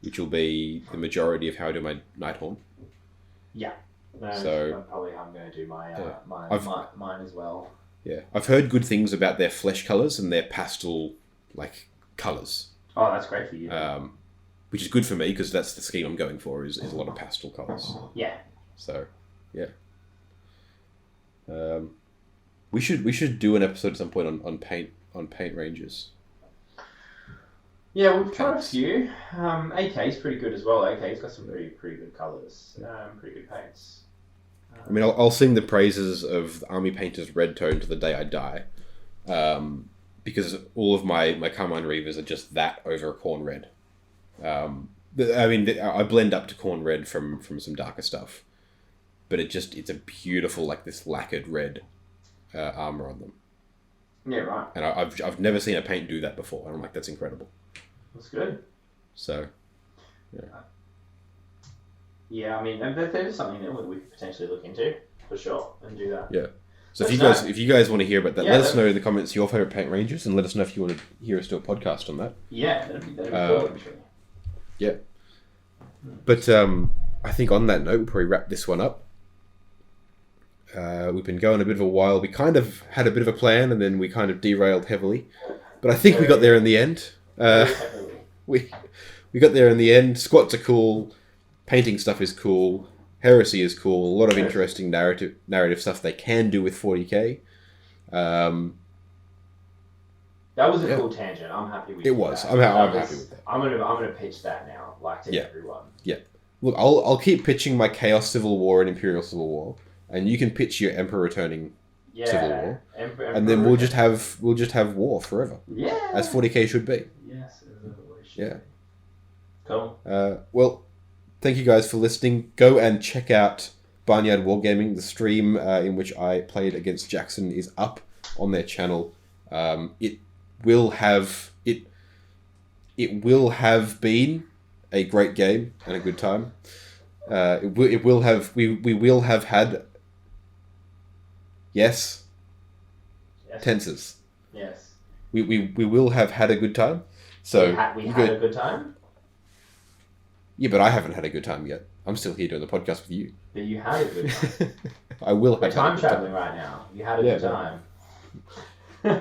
which will be the majority of how I do my Nighthorn. Yeah. So probably I'm going to do mine as well. Yeah, I've heard good things about their flesh colors and their pastel colors. Oh, that's great for you. Which is good for me because that's the scheme I'm going for is a lot of pastel colors. Yeah. So, yeah. We should do an episode at some point on paint ranges. Yeah, we've tried a few. AK's pretty good as well. AK's got some pretty good colours. Pretty good paints. I mean, I'll sing the praises of Army Painter's red tone to the day I die, because all of my Carmine Reavers are just that over a corn red. I mean, I blend up to corn red from some darker stuff, but it's a beautiful this lacquered red armor on them. Yeah, right. And I've never seen a paint do that before, and I'm like, that's incredible. That's good. So, yeah. Yeah, I mean, that is something that we could potentially look into for sure and do that. Yeah. So if you guys want to hear about that, let us know in the comments your favorite paint ranges, and let us know if you want to hear us do a podcast on that. Yeah, that'd be cool. Actually. Yeah. But I think on that note, we'll probably wrap this one up. We've been going a bit of a while. We kind of had a bit of a plan, and then we kind of derailed heavily. But I think we got there in the end. We got there in the end. Squats are cool. Painting stuff is cool. Heresy is cool. A lot of interesting narrative stuff they can do with 40k. That was a cool tangent. I'm happy with it. It was. I'm happy with that. I'm gonna pitch that now, to everyone. Yeah. Look, I'll keep pitching my Chaos Civil War and Imperial Civil War, and you can pitch your Emperor Returning Civil War, and then we'll just have war forever. Yeah. As 40k should be. Yes, it should. Yeah. Cool. Well, thank you guys for listening. Go and check out Barnyard Wargaming. The stream in which I played against Jackson is up on their channel. It will have been a great game and a good time. We will have had tenses. Yes. We will have had a good time. So we had a good time. Yeah, but I haven't had a good time yet. I'm still here doing the podcast with you. But you had a good time. I will have We're had a time good time. traveling right now. You had a good time.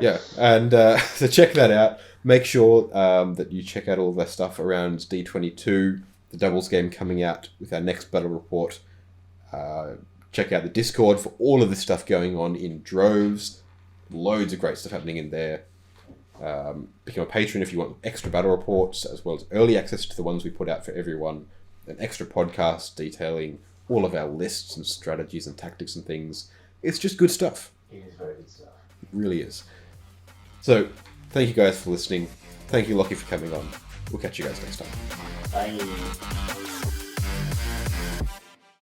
Yeah, and so check that out. Make sure that you check out all of that stuff around D22, the doubles game coming out with our next battle report. Check out the Discord for all of this stuff going on in droves. Loads of great stuff happening in there. Become a patron if you want extra battle reports, as well as early access to the ones we put out for everyone. An extra podcast detailing all of our lists and strategies and tactics and things. It's just good stuff. It is very good stuff. It really is. So, thank you guys for listening. Thank you, Locky, for coming on. We'll catch you guys next time. Bye.